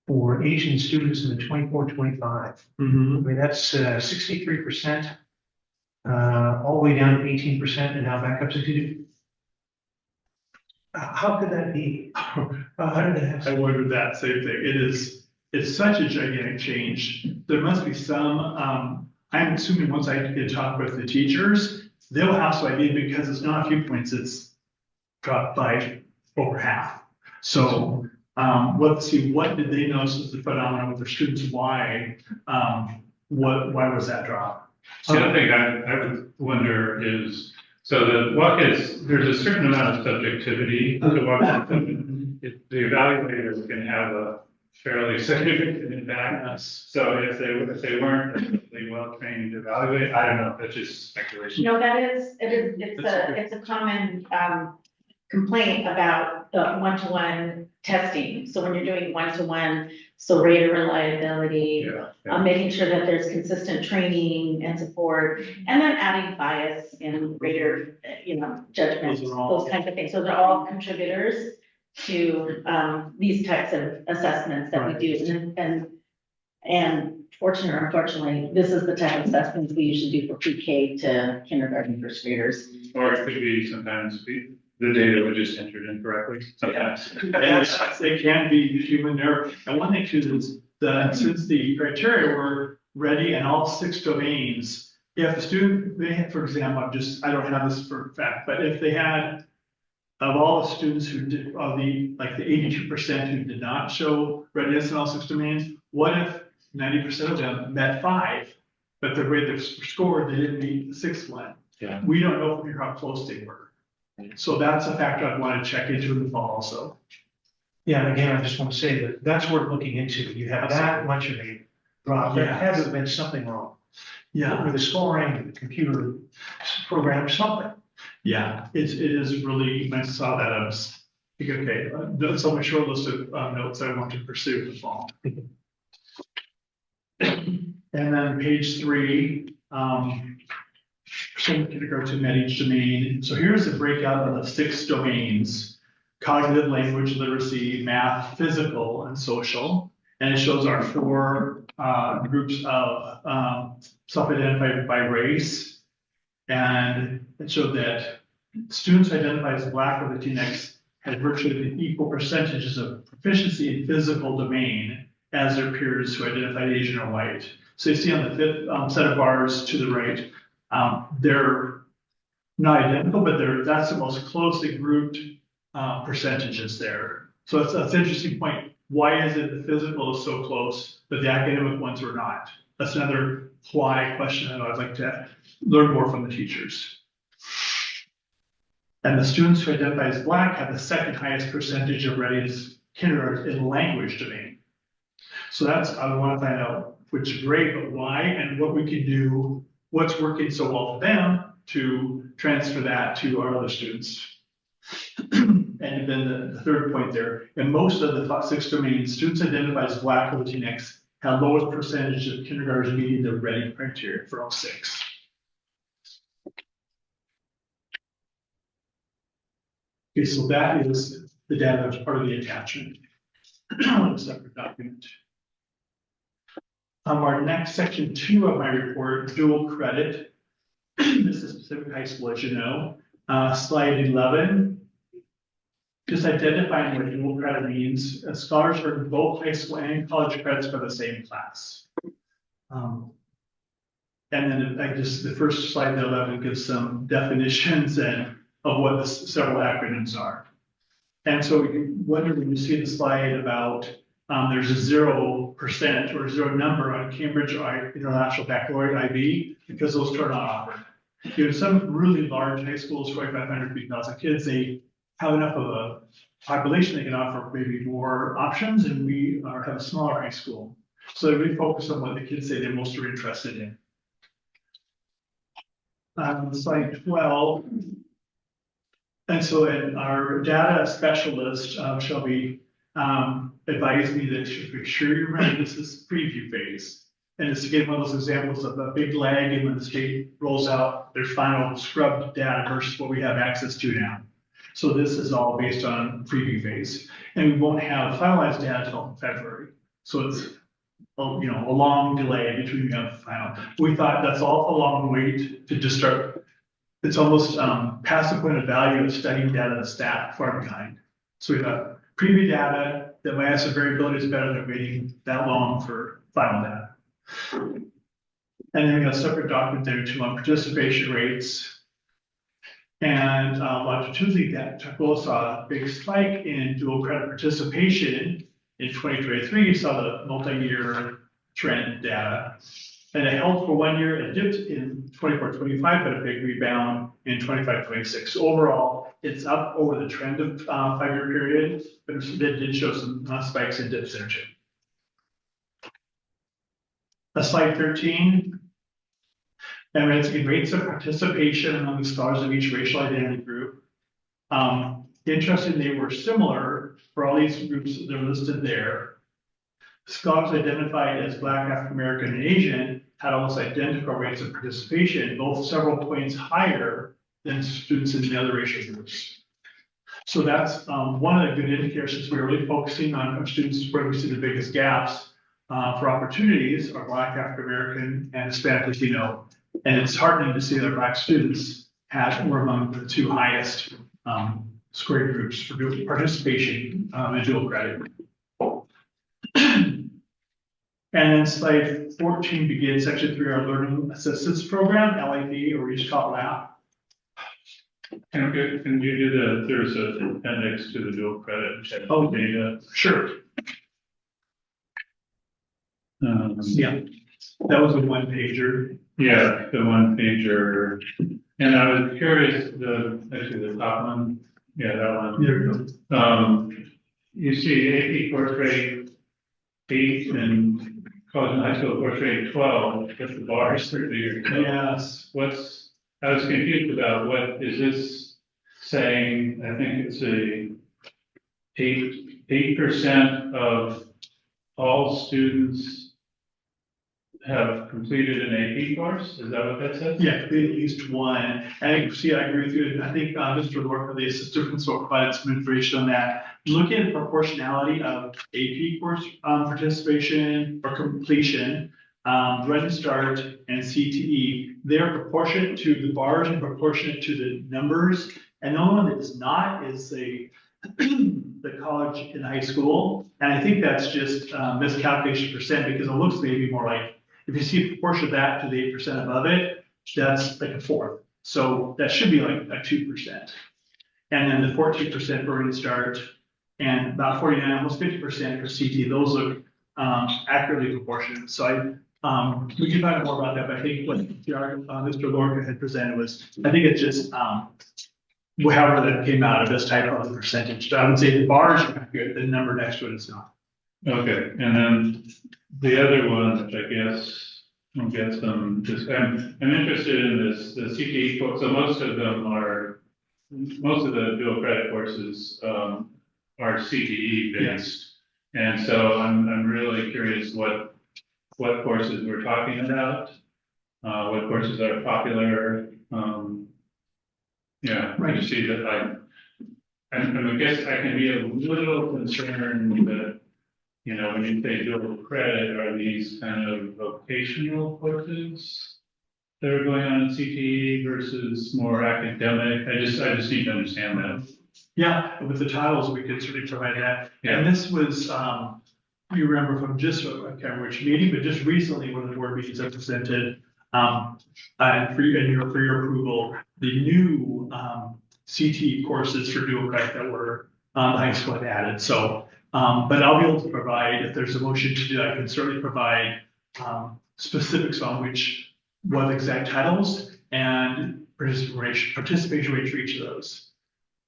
for Asian students in the 24-25. I mean, that's 63%, all the way down to 18%, and now back up to 62. How could that be? How did that I happen? wondered that same thing. It's such a gigantic change. There must be some, I'm assuming once I get to talk with the teachers, they'll have some idea because it's not a few points, it's dropped by over half. So, let's see, what did they notice as the phenomenon with their students? Why why was that drop? The other thing I would wonder is, so the WCAS, there's a certain amount of subjectivity to WCAS. The evaluators can have a fairly significant impact. So if they weren't particularly well trained to evaluate, I don't know, that's just speculation. No, it's a common, complaint about the one-to-one testing. So when you're doing one-to-one, so rater reliability, making sure that there's consistent training and support, and then adding bias and rater, judgment, those kinds of things. So they're all contributors to, these types of assessments that we do. And fortunately or unfortunately, this is the type of assessments we usually do for pre-K to kindergarten first graders. Or it could be sometimes the data was just entered incorrectly. Sometimes. It can be human error. And one thing too is that since the criteria were ready in all 6 domains, if the student, they had, for example, I don't have this for a fact, but if they had, of all the students who did, of the 82% who did not show readiness in all 6 domains, what if 90% of them met 5, but the way they scored, they didn't meet the 6th one? Yeah. We don't know from here how close they were. So that's a factor I'd want to check into in the fall also. Yeah, and again, I just want to say that that's worth looking into. You have that much of a drop. There had to have been something wrong. Yeah. With the scoring, the computer program, something. Yeah, it is really, when I saw that, I was like, okay, that's on my short list of notes I want to pursue in the fall. And then page 3, percent kindergarten met each domain. So here's the breakout of the 6 domains: cognitive, language, literacy, math, physical, and social. And it shows our 4 groups of self-identified by race. And it showed that students identified as Black or Latinx had virtually equal percentages of proficiency in physical domain as their peers who identified Asian or white. So you see on the 5th set of bars to the right, they're not identical, but that's the most closely grouped percentages there. So that's an interesting point. Why is it the physical is so close, but the academic ones were not? That's another why question that I'd like to learn more from the teachers. And the students who identify as Black have the 2nd highest percentage of readiness kindergarten in language domain. So I want to find out which is great, but why, and what we can do, what's working so well for them to transfer that to our other students. And then the 3rd point there, in most of the 6 domains, students identified as Black or Latinx have lowest percentage of kindergartners meeting the ready criteria for all 6. Okay, so that is the data that's part of the attachment. A separate document. Our next section 2 of my report, dual credit. This is Pacific High School, as you know. Slide 11. Just identifying what dual credit means. Scholars earn both high school and college credits for the same class. And then the first slide, 11, gives some definitions and of what the several acronyms are. And so you wonder when you see the slide about there's a 0% or 0 number on Cambridge International Baccalaureate IB because those turn on often. You know, some really large high schools, 2,500, 3,000 kids, they have enough of a population they can offer maybe more options, and we have a smaller high school. So they really focus on what the kids say they're most interested in. Slide 12. And so our data specialist, Shelby, advised me that you should make sure you're ready. This is preview phase. And it's again one of those examples of a big lag and when the state rolls out their final scrubbed data versus what we have access to now. So this is all based on preview phase. And we won't have finalized data until February. So it's, a long delay between the final. We thought that's all a long wait to just start. It's almost past the point of value of studying data that's that far behind. So we thought preview data that might have some variability is better than waiting that long for final data. And then we got a separate document there too on participation rates. And longitudinally, that Tacola saw a big spike in dual credit participation in 2023. You saw the multi-year trend data. And it held for 1 year, it dipped in 24-25, but a big rebound in 25-26. So overall, it's up over the trend of 5-year period, but it did show some spikes and dips there too. Slide 13. And rates of participation among the scholars of each racial identity group. Interesting, they were similar for all these groups that are listed there. Scholars identified as Black, African American, and Asian had almost identical rates of participation, both several points higher than students in the other racial groups. So that's one of the good indicators, since we're really focusing on students where we see the biggest gaps for opportunities are Black, African American, and Hispanic Latino. And it's heartening to see that Black students were among the 2 highest scoring groups for participation in dual credit. And then slide 14 begins section 3, our Learning Assistance Program, LAP, or we just call it LAP. Can you do there's an appendix to the dual credit data? Sure. Yeah, That was a 1-pager. Yeah, the 1-pager. And I was curious, actually the top one, yeah, that one. There we go. You see AP course rate 8 and college and high school course rate 12, but the bars are bigger. Yes. I was confused about what is this saying? I think it's 8% of all students have completed an AP course? Is that what that says? Yeah, completed at least one. And I agree with you. I think Mr. Lorca, the assistant principal, provided some information on that. Looking at proportionality of AP course participation or completion, Run Start and CTE, they're proportionate to the bars and proportionate to the numbers. And the only one that is not is the college and high school. And I think that's just miscalculation percent, because it looks maybe more like, if you see a proportion of that to the 8% above it, that's like a fourth. So that should be like a 2%. And then the 14% for Run Start and about 49, almost 50% for CTE, those look accurately proportionate. So we can find out more about that, but I think what Mr. Lorca had presented was, I think it's just however that came out of this type of the percentage. So I would say the bars are accurate, the number next to it is not. Okay, and then the other one, which I guess we'll get some, I'm interested in this, the CTE course. So most of the dual credit courses are CTE based. Yeah. And so I'm really curious what courses we're talking about, what courses are popular. Yeah, right. You see that I guess I can be a little concerned that, when you say dual credit, are these kind of vocational courses that are going on in CTE versus more academic? I just need to understand that. Yeah, with the titles, we could certainly provide that. Yeah. And this was, you remember from just, I can't remember which meeting, but just recently, one of the board meetings I presented, and for your approval, the new CTE courses for dual credit that were the high school had added. So, but I'll be able to provide, if there's a motion to do that, I can certainly provide specifics on what exact titles and participation rates for each of those.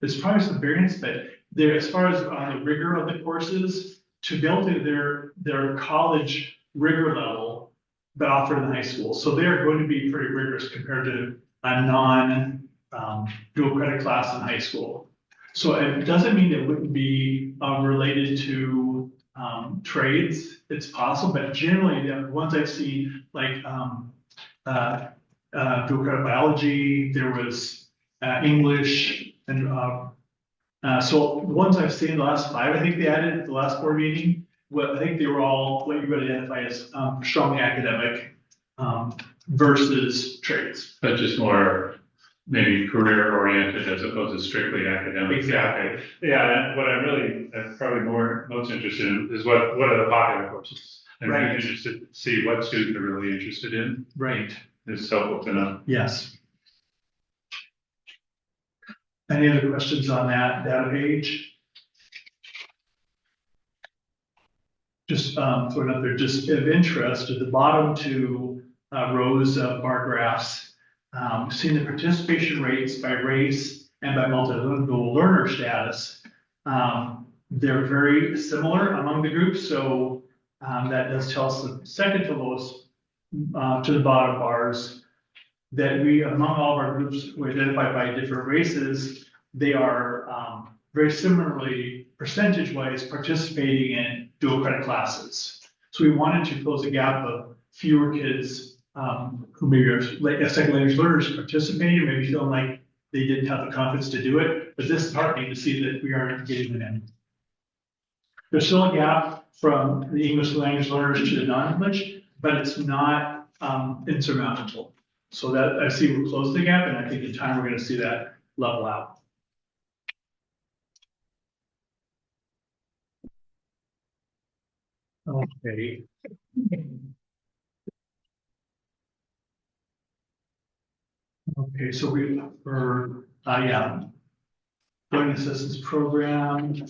There's probably some variance, but there, as far as the rigor of the courses, to build their college rigor level, but offered in high school. So they're going to be pretty rigorous compared to a dual credit class in high school. So it doesn't mean it wouldn't be related to trades. It's possible, but generally the ones I've seen, like dual credit biology, there was English, and so the ones I've seen the last 5, I think they added at the last board meeting, what I think they were all what you would identify as strongly academic versus trades. But just more maybe career oriented as opposed to strictly academic. Exactly. Yeah, and what I'm probably most interested in is what are the popular courses? I'm Right. really interested to see what students are really interested in. Right. It's helpful to know. Yes. Any other questions on that data page? Just for another, just of interest, at the bottom two rows of bar graphs, seeing the participation rates by race and by multilingual learner status. They're very similar among the groups, so that does tell us the second to lowest to the bottom bars, that we, among all of our groups we identified by different races, they are very similarly percentage-wise participating in dual credit classes. So we wanted to close the gap of fewer kids who maybe are second language learners participating, maybe feeling like they didn't have the confidence to do it, but this is heartening to see that we are getting them in. There's still a gap from the English language learners to the non-English, but it's not insurmountable. So that I see we're closing the gap, and I think in time we're going to see that level out. Okay. Okay, so yeah, learning assistance program.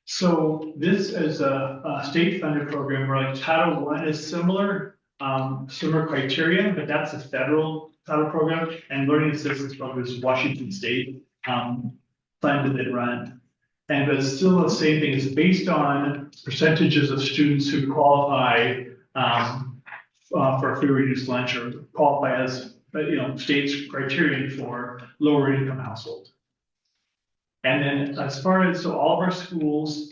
So this is a state-funded program where like Title I is similar criteria, but that's a federal title program, and learning assistance program is Washington State funded and run. And but it's still the same thing. It's based on percentages of students who qualify for a free reduced lunch or qualify as state's criterion for lower income household. And then as far as all of our schools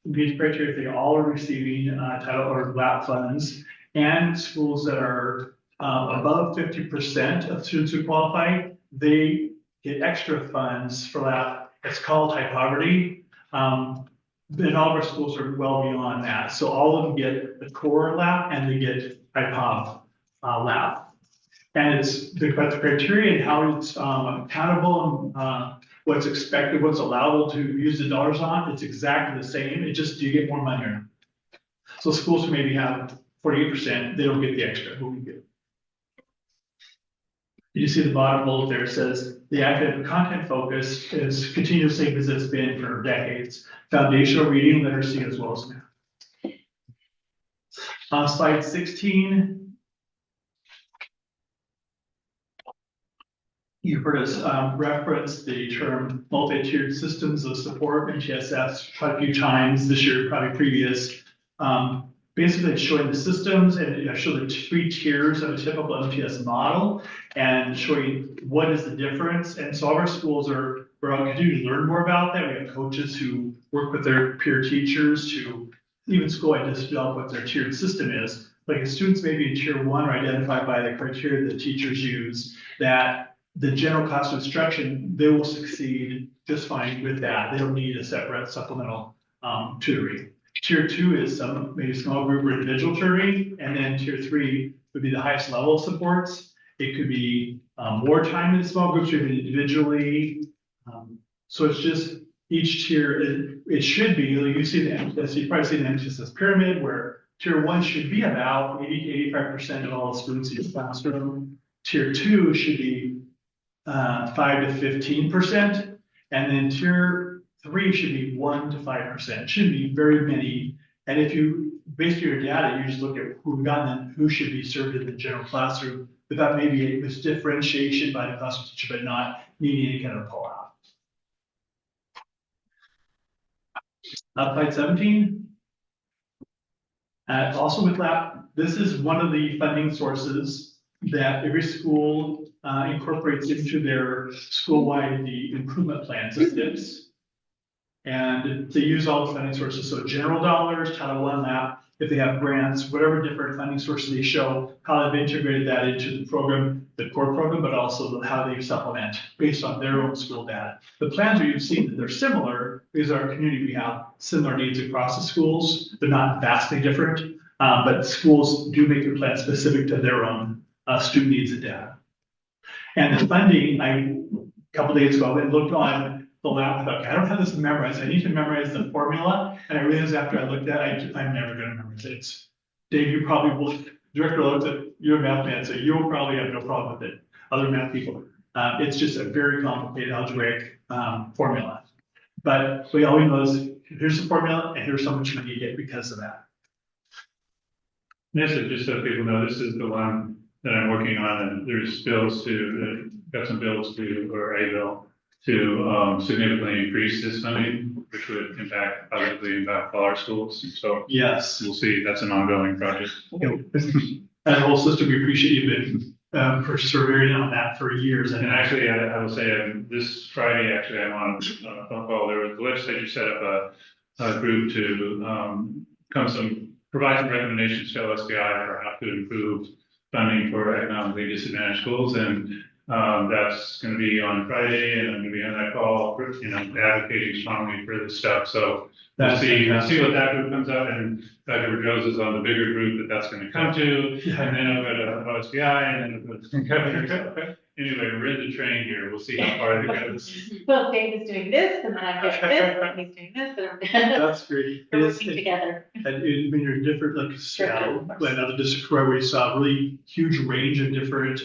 meet criteria, they all are receiving title or LAP funds, and schools that are above 50% of students who qualify, they get extra funds for LAP. It's called high poverty. And all of our schools are well beyond that. So all of them get the core LAP and they get IPOV LAP. And it's the criteria and how it's accountable and what's expected, what's allowable to use the dollars on, it's exactly the same. It just, you get more money or not. So schools who maybe have 48%, they don't get the extra, who we get. You see the bottom bullet there says the academic content focus is continuous same as it's been for decades. Foundational reading, literacy, as well as math. On slide 16, you've heard us reference the term multi-tiered systems of support, MTSS, quite a few times this year, probably previous. Basically, it's showing the systems and show the 3 tiers of a typical MTS model and showing what is the difference. And so our schools we're continuing to learn more about that. We have coaches who work with their peer teachers to even school ideas to develop what their tiered system is. Like if students maybe in tier 1 are identified by the criteria that teachers use, that the general classroom instruction, they will succeed just fine with that. They don't need a separate supplemental tutoring. Tier 2 is maybe small group or individual tutoring, and then tier 3 would be the highest level of supports. It could be more time in small groups or even individually. So it's just each tier, it should be, like you see the MTSS, you probably see the MTSS pyramid where tier 1 should be about 80 to 85% of all the students in your classroom. Tier 2 should be 5 to 15%, and then tier 3 should be 1 to 5%. It shouldn't be very many. And if you, based on your data, you just look at who got and who should be served in the general classroom, without maybe it was differentiation by the classroom teacher, but not needing any kind of pull out. Slide 17. Also with LAP, this is one of the funding sources that every school incorporates into their school-wide the improvement plans of STIPs. And they use all the funding sources. So general dollars, Title I LAP, if they have grants, whatever different funding sources they show, how they've integrated that into the program, the core program, but also how they supplement based on their own school data. The plans where you've seen that they're similar because our community, we have similar needs across the schools. They're not vastly different, but schools do make their plans specific to their own student needs and data. And the funding, a couple days ago, I looked on the lab, I thought, I don't have this memorized. I need to memorize the formula. And I realized after I looked at it, I'm never going to memorize it. Dave, you probably will, director looked at your math man, so you'll probably have no problem with it. Other math people. It's just a very complicated algebraic formula. But we always know is here's the formula and here's how much money you get because of that. This is just so people know, this is the one that I'm working on, and there's bills to, got some bills to, or a bill to significantly increase this funding, which would positively impact all our schools. So Yes. we'll see, that's an ongoing project. And the whole system, we appreciate you been persevering on that for years. And actually, I will say, this Friday, actually, I'm on a phone call. The legislature set up a group to provide some recommendations to LSBI for how to improve funding for economically disadvantaged schools. And that's going to be on Friday, and I'm going to be on that call, advocating strongly for this stuff. So we'll see what that group comes out, and Dr. Rose is on the bigger group that's going to come to, and then I'll go to OSBI, and then I'll go to governor. Anyway, we're in the train here. We'll see how far it goes. Well, Dave is doing this, and then I'm doing this, and he's doing this, and That's great. we're working together. And when you're different, like Seattle, another district where we saw a really huge range of different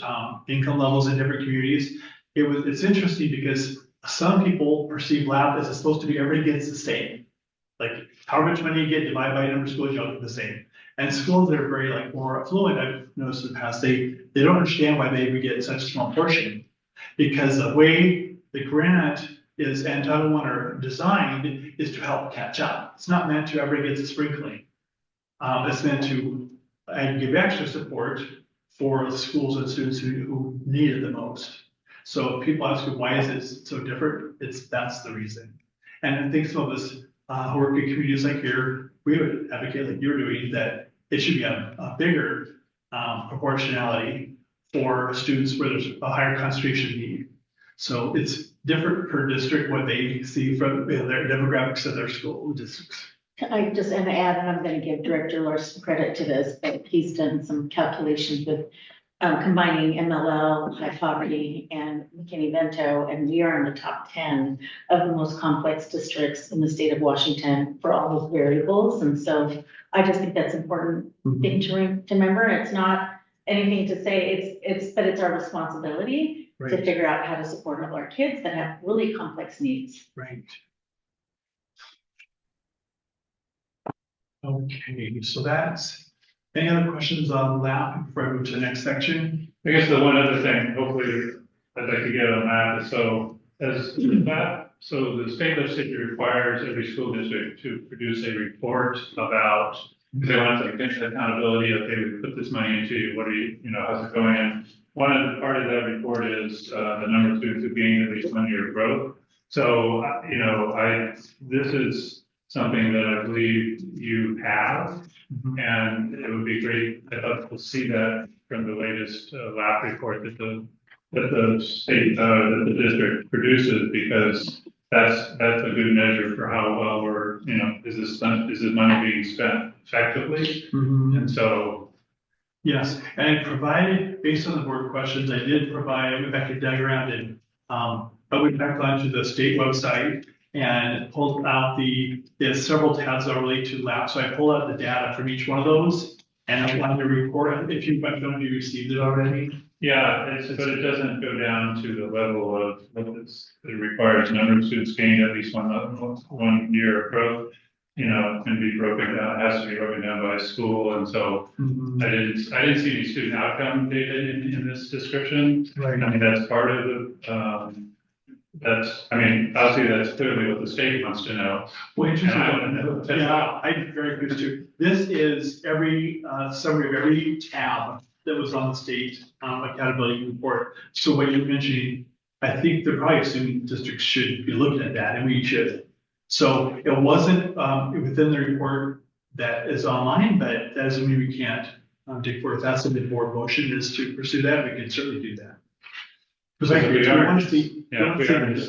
income levels in different communities. It's interesting because some people perceive lab as it's supposed to be everybody gets the same. Like how much money you get divided by number of schools, you all get the same. And schools that are very more affluent, I've noticed in the past, they don't understand why they would get such a small portion. Because the way the grant is and Title I are designed is to help catch up. It's not meant to everybody gets a sprinkling. It's meant to give extra support for the schools and students who need it the most. So if people ask you, why is it so different? That's the reason. And I think some of us who work in communities like here, we would advocate like you're doing that it should be a bigger proportionality for students where there's a higher concentration of need. So it's different per district what they see from their demographics of their school districts. I just am gonna add, and I'm gonna give Director Larson credit to this, but he's done some calculations with combining MLL, high poverty, and McKinney-Vento, and we are in the top 10 of the most complex districts in the state of Washington for all those variables. And so I just think that's important thing to remember. It's not anything to say, but it's our responsibility to figure out how to support all our kids that have really complex needs. Right. Okay, so that's, any other questions on lab before I move to the next section? I guess the one other thing, hopefully, I'd like to get on that is so the state legislature requires every school district to produce a report about, if they want to get accountability, okay, we put this money into, what are you, how's it going? And one of the part of that report is the number of students who gained at least 1 year of growth. So, this is something that I believe you have. And it would be great, I'd love to see that from the latest lab report that the state, that the district produces, because that's a good measure for how well we're, is this money being spent effectively? And so. Yes, and I provided, based on the board questions, I did provide, I went back and dug around and, I went back onto the state website and pulled out there's several tabs that relate to lab. So I pulled out the data from each one of those, and I wanted to report, I don't know if you received it already. Yeah, but it doesn't go down to the level of it requires number of students gained at least 1 year of growth. It can be broken down, it has to be broken down by school, and so I didn't see any student outcome data in this description. Right. I mean, that's part of the obviously that's clearly what the state wants to know. Well, interesting. And I want to know. Yeah, I'm very curious too. This is every summary of every tab that was on the state accountability report. So what you're mentioning, I think they're probably assuming districts should be looking at that, and we should. So it wasn't within the report that is online, but that doesn't mean we can't take forward. If that's the board motion is to pursue that, we can certainly do that. Because I We agree, we are- want to see. Yeah, we are just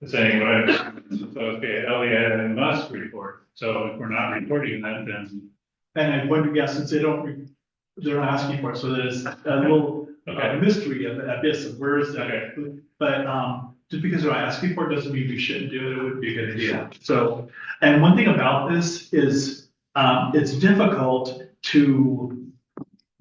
saying what I, so okay, Elliot must report. So if we're not reporting that, then, And I would guess since they're not asking for it, so there's a little okay, mystery of the abyss of where is that? okay. But just because they're not asking for it doesn't mean we shouldn't do it. It would be a good idea. So, and one thing about this is it's difficult to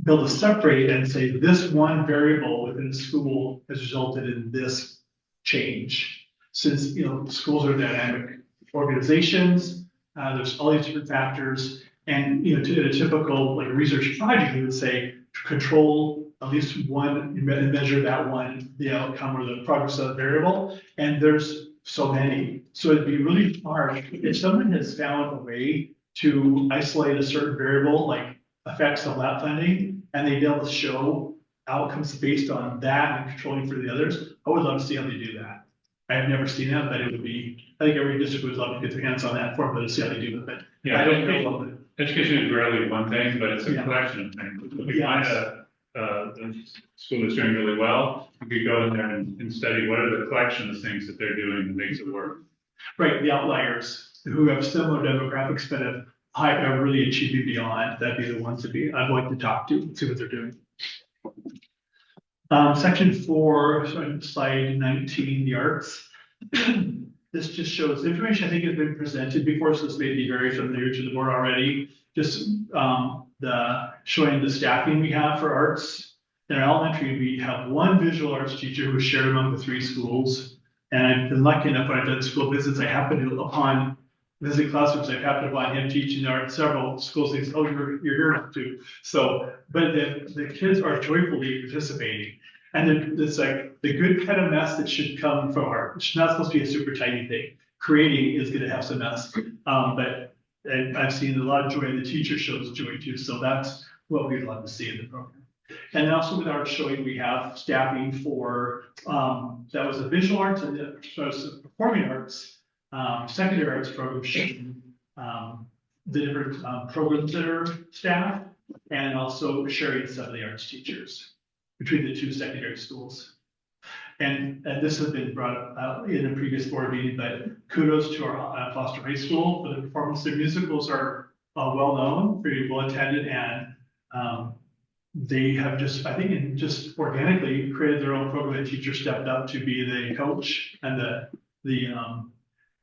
be able to separate and say this one variable within the school has resulted in this change. Since, you know, schools are dynamic organizations, there's all these different factors. And, you know, to a typical like research project, you would say to control at least one, you measure that one, the outcome or the progress of the variable. And there's so many. So it'd be really hard if someone has found a way to isolate a certain variable, like effects of lab funding, and they'd be able to show outcomes based on that and controlling for the others. I would love to see how they do that. I have never seen that, but it would be, I think every district would love to get their hands on that formula to see how they do it, but Yeah, I don't know. education is rarely one thing, but it's a Yeah. collection of things. If we find the school is doing really well, we could go in there and study what are the collection of things that they're doing that makes it work. Right, the outliers who have similar demographics but have really achieving beyond, that'd be the ones I'd like to talk to, see what they're doing. Section 4, so slide 19, the arts. This just shows information I think has been presented before, so this may be very familiar to the board already. Just showing the staffing we have for arts. In our elementary, we have one visual arts teacher who is shared among the 3 schools. And I've been lucky enough when I've done school visits, I happen to, upon visiting classrooms, I happened to find him teaching art at several schools. He says, oh, you're here too. So, but the kids are joyfully participating. And it's like the good kind of mess that should come from art. It's not supposed to be a super tiny thing. Creating is going to have some mess. But I've seen a lot of joy, and the teacher shows joy too. So that's what we'd love to see in the program. And also with art showing, we have staffing for, that was the visual arts and the performing arts, secondary arts program showing the different programs that are staffed, and also sharing some of the arts teachers between the 2 secondary schools. And this has been brought up in a previous board meeting, but kudos to our Foster High School for the performance. Their musicals are well known, pretty well attended, and they have just, I think, just organically created their own program. The teacher stepped up to be the coach and the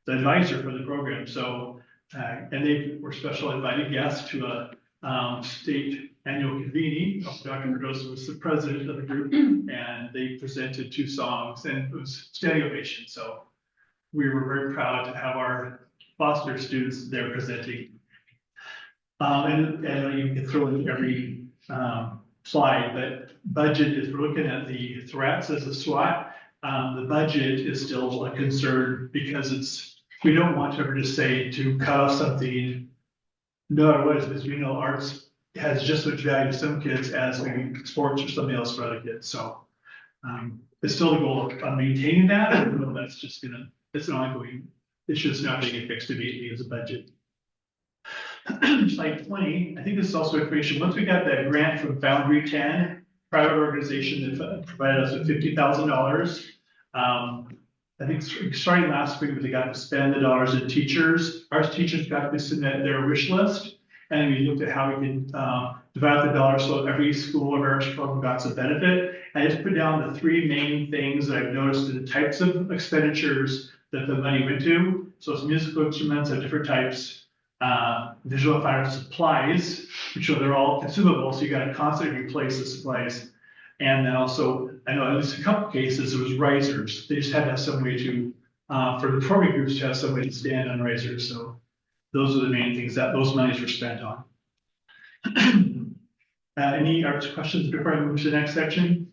advisor for the program. So, and they were special invited guests to a state annual convening. Dr. Mendoza was the president of the group, and they presented 2 songs, and it was standing ovation. So we were very proud to have our Foster students there presenting. And you can throw in every slide, but budget is, we're looking at the threats as a SWOT. The budget is still a concern because we don't want to ever just say to cut off something. No, what is this? We know arts has just as much value to some kids as maybe sports or something else for other kids. So it's still the goal of maintaining that. I don't know, that's just it's an ongoing issue. It's not being fixed immediately as a budget. Slide 20, I think this is also information. Once we got that grant from Foundry 10, private organization that provided us with $50,000. I think starting last spring, they got to spend the dollars in teachers. Our teachers got to submit their wish list. And we looked at how we can divide the dollars so every school or arts program got some benefit. I just put down the 3 main things that I've noticed in the types of expenditures that the money went to. So it's musical instruments of different types, visual and fine art supplies, which are they're all consumable, so you got to constantly replace the supplies. And then also, I know at least a couple cases, it was risers. They just had to have some way to, for the program groups to have some way to stand on risers. So those are the main things that those monies were spent on. Any arts questions before I move to the next section?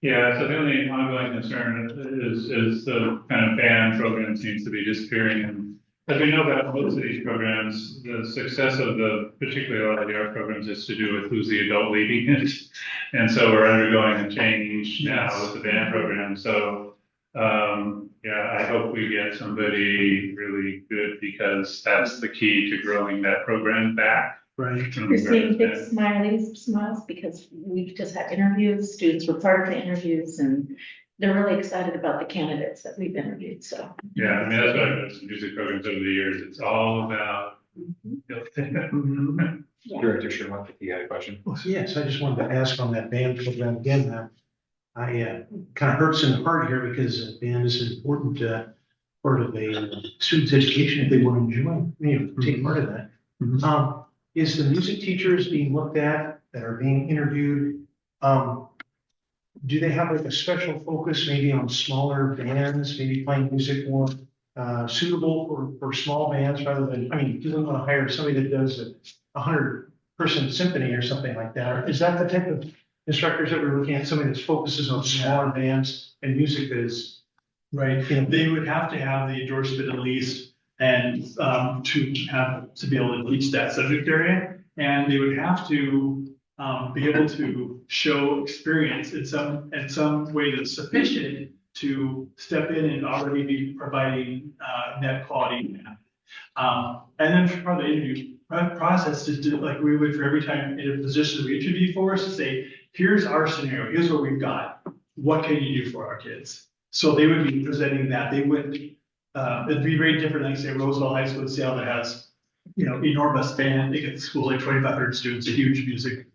Yeah, so the only ongoing concern is the kind of band program seems to be disappearing. And as we know about most of these programs, the success of particularly a lot of the art programs is to do with who's the adult leading it. And so we're undergoing a change now with the band program. So yeah, I hope we get somebody really good because that's the key to growing that program back. Right. from You're where seeing it's big been. smiles because we've just had interviews, students were part of the interviews and they're really excited about the candidates that we've interviewed, so. Yeah, I mean, that's what I've noticed in music programs over the years. It's all about. Mhm. Yeah. Director Sherman, if you had a question. Well, so yes, I just wanted to ask on that band program again. I kind of hurts in the heart here because band is an important part of a student's education if they want to enjoy, take part of that. Mhm. Is the music teachers being looked at that are being interviewed? Do they have like a special focus maybe on smaller bands, maybe playing music more suitable for small bands rather than, I mean, you don't want to hire somebody that does a 100-person symphony or something like that? Or is that the type of instructors that we're looking at, somebody that focuses on smaller bands and music that is, Right, you know, they would have to have the endorsement at least and to be able to teach that subject area. And they would have to be able to show experience in some way that's sufficient to step in and already be providing net quality. And then for the interview process to do like we would for every time in a position we interview for us to say, here's our scenario, here's what we've got. What can you do for our kids? So they would be presenting that. They wouldn't, it'd be very different, like say Roosevelt High School in Seattle that has, enormous band. They get schools like 2,500 students, a huge music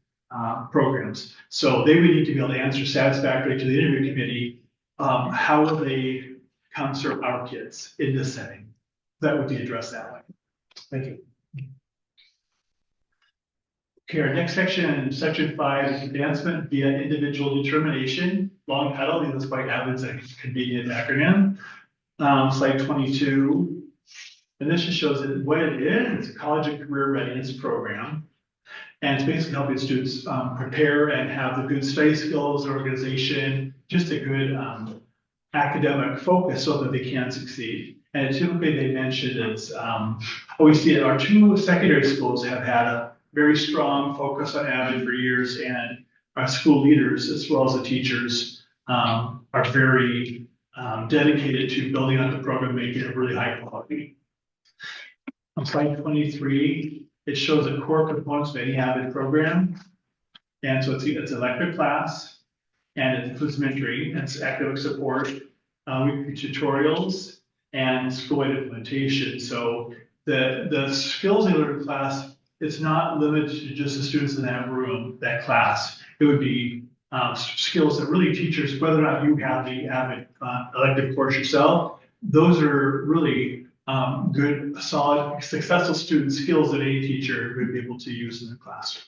programs. So they would need to be able to answer satisfactorily to the interview committee, how will they come serve our kids in this setting? That would be addressed that way. thank you. Okay, our next section, section 5, is advancement via individual determination. Long title, because it's quite Avid's a convenient acronym. Slide 22. And this just shows that what it is. It's a college and career readiness program. And it's basically helping students prepare and have the good study skills, organization, just a good academic focus so that they can succeed. And typically they mentioned it's, we see it, our 2 secondary schools have had a very strong focus on Avid for years, and our school leaders, as well as the teachers, are very dedicated to building out the program, making it really high quality. On slide 23, it shows the core components of any Avid program. And so it's elective class, and it includes mentoring, it's academic support, weekly tutorials, and school-wide implementation. So the skills they learn in class, it's not limited to just the students in that room, that class. It would be skills that really teachers, whether or not you have the Avid elective course yourself, those are really good, solid, successful student skills that any teacher would be able to use in the classroom.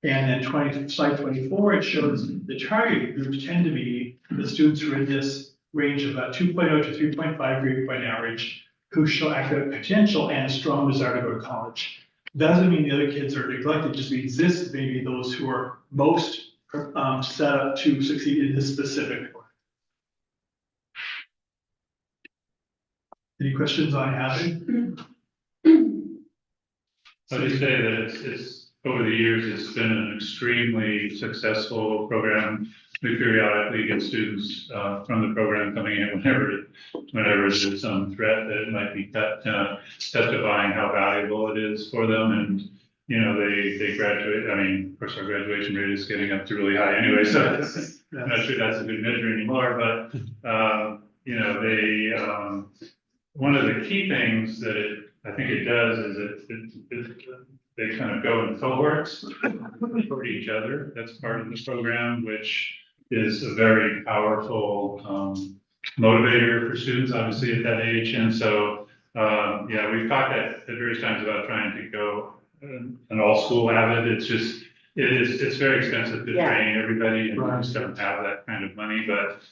And then slide 24, it shows the target groups tend to be the students who are in this range of about 2.0 to 3.5 grade point average, who show academic potential and a strong desire to go to college. Doesn't mean the other kids are neglected, just means this may be those who are most set up to succeed in this specific one. Any questions on Avid? I would say that it's over the years, it's been an extremely successful program. We periodically get students from the program coming in whenever there's some threat that it might be cut, testifying how valuable it is for them. And, they graduate. I mean, of course, our graduation rate is getting up to really high anyway, so I'm not sure that's a good measure anymore, but, one of the key things that I think it does is they kind of go in cohorts for each other. That's part of this program, which is a very powerful motivator for students, obviously, at that age. And so, we've talked at various times about trying to go an all-school Avid. It's very expensive to train everybody, and we just don't have that kind of money. But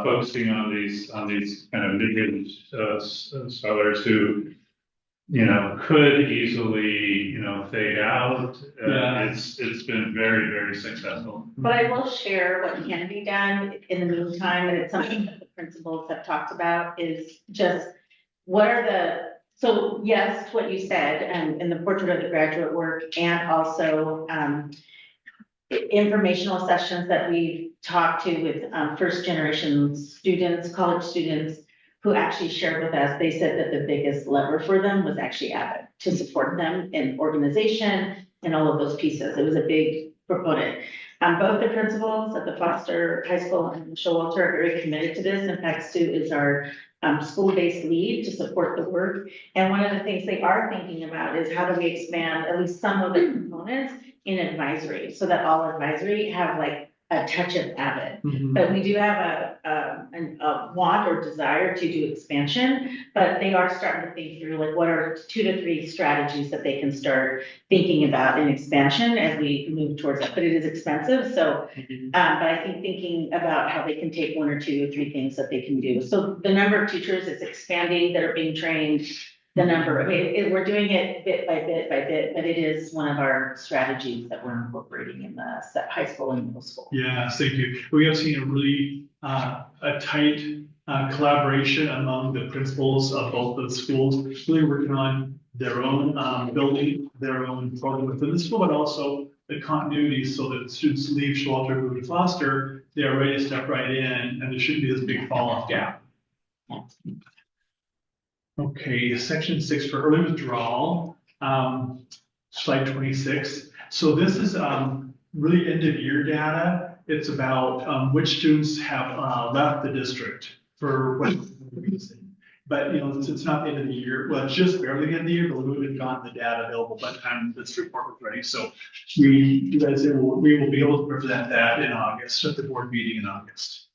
focusing on these kind of mid-grade scholars who could easily, fade out. It's been very, very successful. But I will share what can be done in the meantime, and it's something that the principals have talked about, is just so yes, what you said, and in the portrait of the graduate work, and also informational sessions that we talked to with first generation students, college students, who actually shared with us, they said that the biggest lever for them was actually Avid, to support them in organization and all of those pieces. It was a big proponent. Both the principals at the Foster High School and Showalter are very committed to this. In fact, Sue is our school-based lead to support the work. And one of the things they are thinking about is how do we expand at least some of the components in advisory, so that all advisory have like a touch of Avid. But we do have a want or desire to do expansion, but they are starting to think through like what are 2 to 3 strategies that they can start thinking about in expansion as we move towards it. But it is expensive, so but I think thinking about how they can take 1 or 2 or 3 things that they can do. So the number of teachers is expanding that are being trained. The number, I mean, we're doing it bit by bit by bit, but it is one of our strategies that we're incorporating in the high school and middle school. Yeah, thank you. We have seen a really, a tight, collaboration among the principals of both of the schools, really working on their own, building their own program within the school, but also the continuity so that students leave Showalter, move to Foster, they are ready to step right in, and there shouldn't be this big fall off gap. Okay, section 6 for early withdrawal, slide 26. So this is really end of year data. It's about which students have left the district for what reason. But it's not the end of the year. Well, it's just barely the end of the year, but we would have gotten the data available by the time this report was ready. So we will be able to present that in August at the board meeting in August.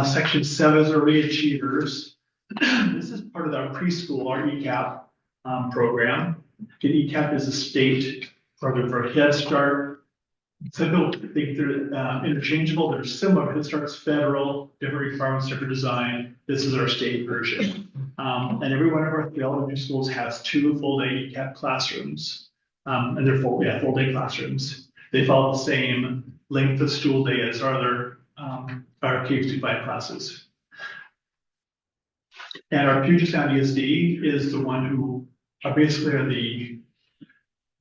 Section 7 is early achievers. This is part of our preschool, our ECAP program. And ECAP is a state program for Head Start. Some people think they're interchangeable. They're similar. Head Start's federal, different requirements, different design. This is our state version. And every one of our 3 elementary schools has 2 full-day ECAP classrooms. And they're full-day classrooms. They follow the same length of school day as our other our K-5 classes. And our Puget Sound ESD is the one who are basically the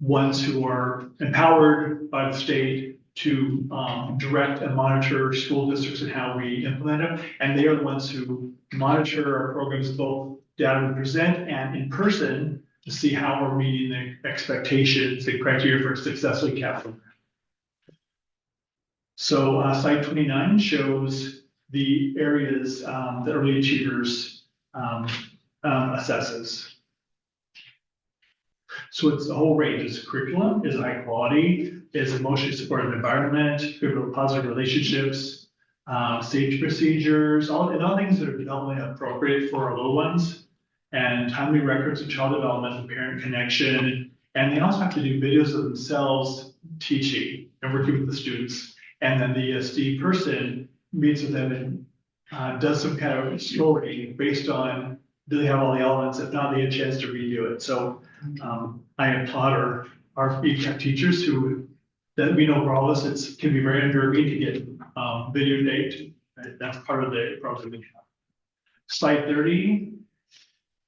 ones who are empowered by the state to direct and monitor school districts and how we implement them. And they are the ones who monitor our programs, both data we present and in person, to see how we're meeting the expectations, the criteria for successfully capturing. So slide 29 shows the areas that Early Achievers assesses. So it's a whole range. It's curriculum, is high quality, is emotionally supportive environment, good positive relationships, safety procedures, all things that are developmentally appropriate for our little ones, and timely records of child development and parent connection. And they also have to do videos of themselves teaching and working with the students. And then the ESD person meets with them and does some kind of story based on, do they have all the elements? If not, they have a chance to redo it. So I applaud our ECAP teachers that we know for all of us, it can be very unnerving to get videotaped. Right? That's part of the program. Slide 30.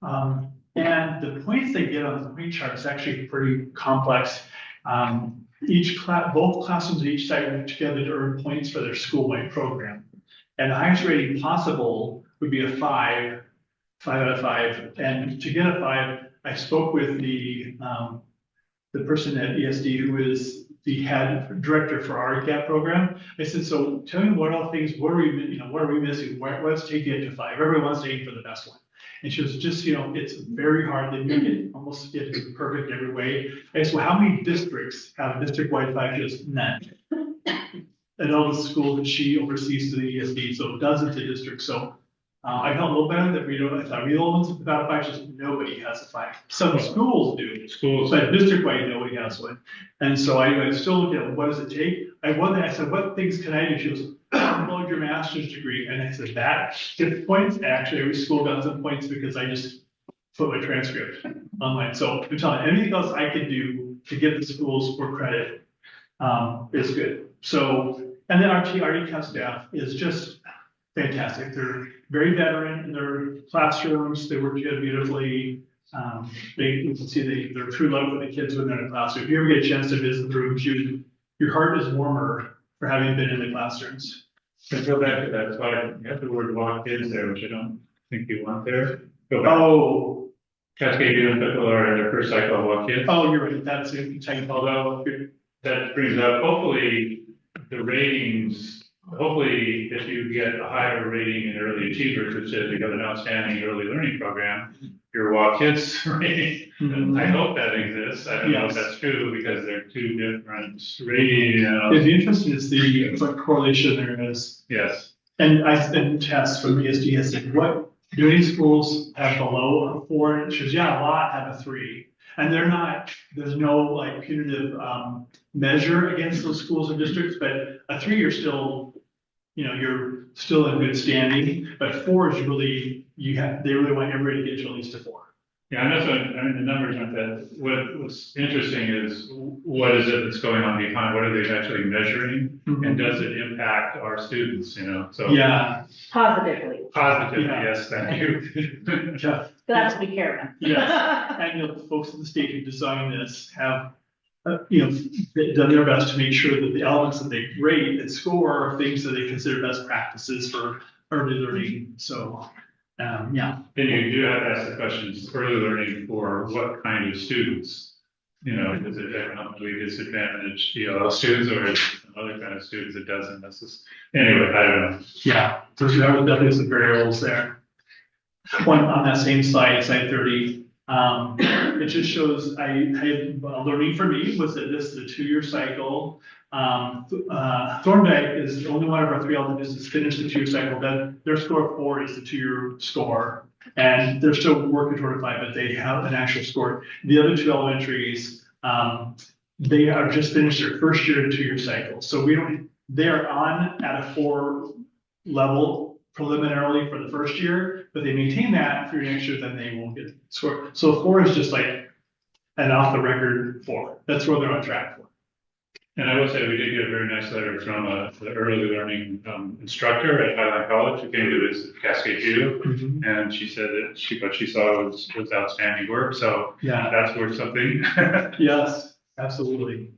And the points they get on the point chart is actually pretty complex. Both classrooms at each site work together to earn points for their school-wide program. And the highest rating possible would be a 5 out of 5. And to get a 5, I spoke with the person at ESD who is the head director for our ECAP program. I said, so tell me what are we missing? What's taking it to 5? Everyone's aiming for the best one. And she was just, it's very hard. They make it almost get to be perfect every way. And so how many districts have district-wide 5? Just none. And all the schools that she oversees to the ESD, so dozens of districts. So I felt a little better that we don't have the real ones about a 5, just nobody has a 5. Some schools do, but district-wide, nobody has one. And so I still look at what does it take? I said, what things can I do? She goes, upload your master's degree. And I said, that gets points. Actually, every school got some points because I just put my transcript online. So I'm telling you, anything else I could do to get the schools for credit is good. So, and then our ECAP staff is just fantastic. They're very veteran in their classrooms. They work together beautifully. You can see their true love for the kids when they're in the classroom. If you ever get a chance to visit the rooms, your heart is warmer for having been in the classrooms. To go back to that, that's why you have the word walk kids there, which I don't think you want there. Go back. Oh, Cascade View and Pickle are their first cycle of walk kids. oh, you're right, that's a technical. Although that brings up, hopefully, the ratings, hopefully, if you get a higher rating in early achievers, which says you have an outstanding early learning program, your walk kids rating, I hope that exists. I don't know if Yes. that's true because they're two different rating. It'd be interesting to see what correlation there is. Yes. And I did tests from ESG, I said, what, do any schools have below a 4? And she goes, yeah, a lot have a 3. And they're not, there's no like punitive measure against those schools or districts, but a 3, you're still, you're still in good standing. But 4 is really, they really want everybody to get to at least a 4. Yeah, and that's what, I mean, the numbers aren't that, what's interesting is what is it that's going on behind, what are they actually measuring? And does it impact our students, so. Yeah, Positively. Positively, Yeah. yes, thank you. yeah. That's what we care about. Yes, and the folks in the state who designed this have, done their best to make sure that the elements that they rate and score are things that they consider best practices for early learning. So, yeah. And you do have to ask the questions, early learning for what kind of students? Is it economically disadvantaged, students, or is it some other kind of students that doesn't necessarily? Anyway, I don't know. Yeah, there's definitely some variables there. One on that same slide 30, it just shows learning for me was that this is a 2-year cycle. Thorndike is only one of our 3 elementaries that's finished the 2-year cycle. Then their score of 4 is the 2-year score, and they're still working toward a 5, but they have an actual score. The other 2 elementaries, they are just finished their first year of 2-year cycle. So they are on at a 4 level preliminarily for the first year, but they maintain that through next year, then they won't get scored. So 4 is just like an off the record 4. That's where they're on track for. And I will say, we did get a very nice letter from the early learning instructor at Highline College who came to visit Cascade View. And she said that what she saw was outstanding work. So Yeah. that's worth something. Yes, absolutely.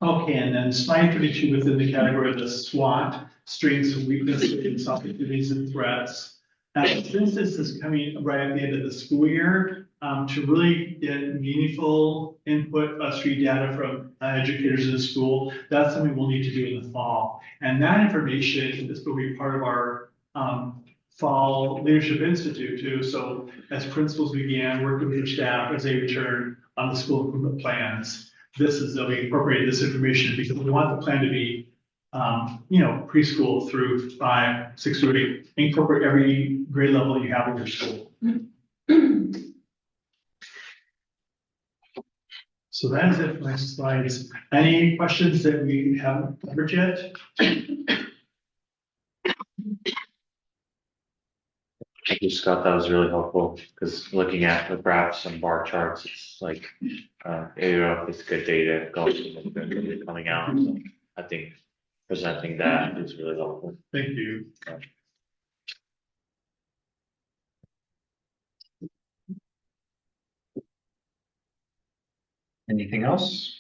Okay, and then slide 32 within the category of the SWOT, strengths and weaknesses, opportunities and threats. Since this is coming right at the end of the school year, to really get meaningful input, street data from educators in the school, that's something we'll need to do in the fall. And that information is going to be part of our Fall Leadership Institute too. So as principals began working with their staff as they return on the school improvement plans, we incorporated this information because we want the plan to be preschool through 5, 6 through 8, incorporate every grade level you have in your school. So that is it for my slides. Any questions that we haven't covered yet? I just thought that was really helpful because looking at the graphs and bar charts, it's like, it's good data coming out. So I think presenting that is really helpful. Thank you. Anything else?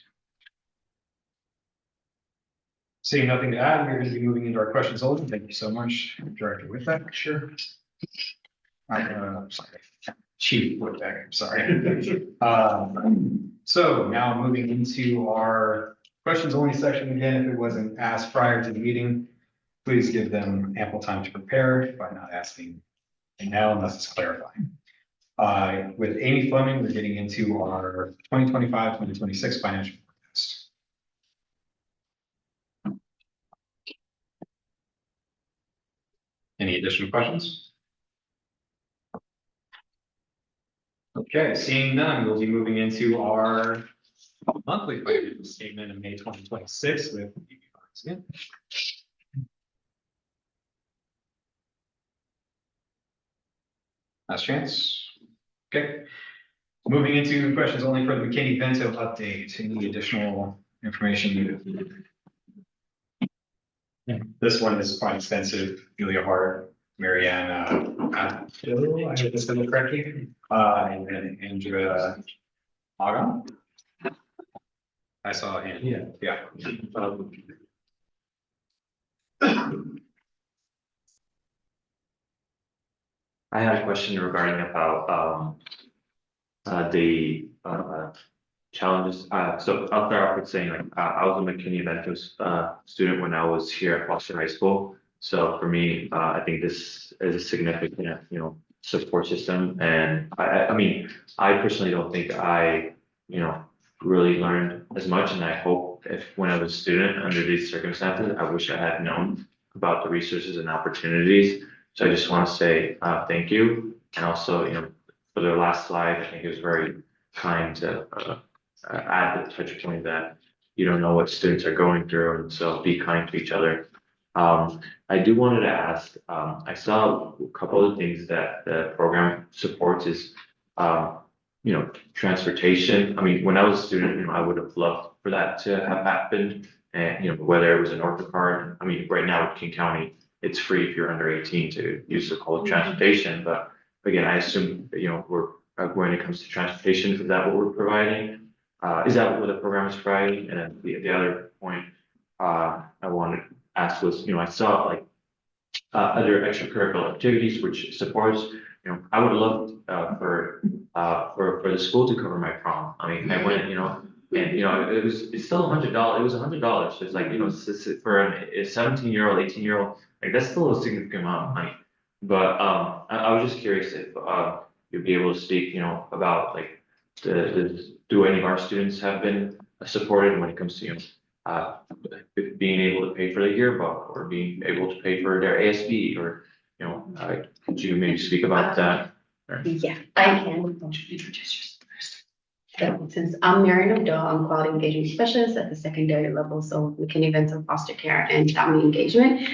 Seeing nothing to add, we're going to be moving into our questions only. Thank you so much, Director Whitbeck. Sure. Sorry. Chief Whitbeck, I'm sorry. So now moving into our questions only section again. If it wasn't asked prior to the meeting, please give them ample time to prepare by not asking now unless it's clarifying. With Amy Fleming, we're getting into our 2025-2026 financial forecast. Any additional questions? Okay, seeing none, we'll be moving into our monthly financial statement of May 2026 with again. Last chance. Okay. Moving into questions only for the McKinney-Vento update. Any additional information needed? This one is quite extensive. Julia Hart Marianne, Abdul, I hope this is correctly, and then Andrea Aga. I saw a hand. Yeah. I had a question regarding about the challenges. So I'll start off with saying like I was a McKinney-Vento student when I was here at Foster High School. So for me, I think this is a significant, support system. And I mean, I personally don't think I, really learned as much. And I hope if when I was a student under these circumstances, I wish I had known about the resources and opportunities. So I just want to say thank you. And also, for the last slide, I think it was very kind to add the touch point that you don't know what students are going through, and so be kind to each other. I do wanted to ask, I saw a couple of things that the program supports is, transportation. I mean, when I was a student, I would have loved for that to have happened. And, whether it was an Orca card, I mean, right now in King County, it's free if you're under 18 to use the public transportation. But again, I assume, we're when it comes to transportation, is that what we're providing? Is that what the program is providing? And then the other point I wanted to ask was, I saw like other extracurricular activities which supports. I would love for the school to cover my prom. I mean, I went, and it's still $100. It was $100. So it's like it's for a 17-year-old, 18-year-old, like that's still a significant amount of money. But I was just curious if you'd be able to speak, about like do any of our students have been supported when it comes to being able to pay for the yearbook or being able to pay for their ASB or could you maybe speak about that? Yeah, I can. Introduce yourself first. So, since I'm Marian O'Dell, I'm quality engagement specialist at the secondary level, so McKinney-Vento foster care and family engagement.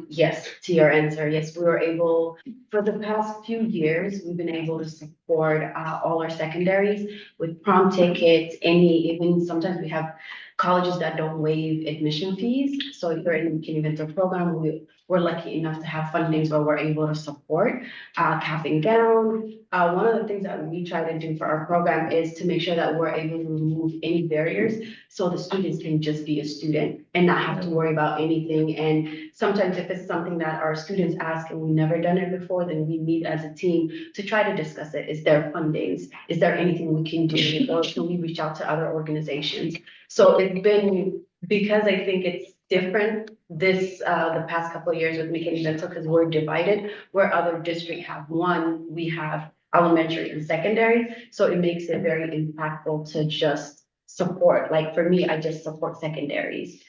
Yes, to your answer, yes, we were able, for the past few years, we've been able to support all our secondaries with prom tickets, even sometimes we have colleges that don't waive admission fees. So if you're in the McKinney-Vento program, we're lucky enough to have fundings where we're able to support cap and gown. One of the things that we try to do for our program is to make sure that we're able to remove any barriers so the students can just be a student and not have to worry about anything. And sometimes if it's something that our students ask and we've never done it before, then we meet as a team to try to discuss it. Is there fundings? Is there anything we can do? Or can we reach out to other organizations? So it's been, because I think it's different the past couple of years with McKinney-Vento because we're divided, where other districts have one, we have elementary and secondary. So it makes it very impactful to just support. Like for me, I just support secondaries.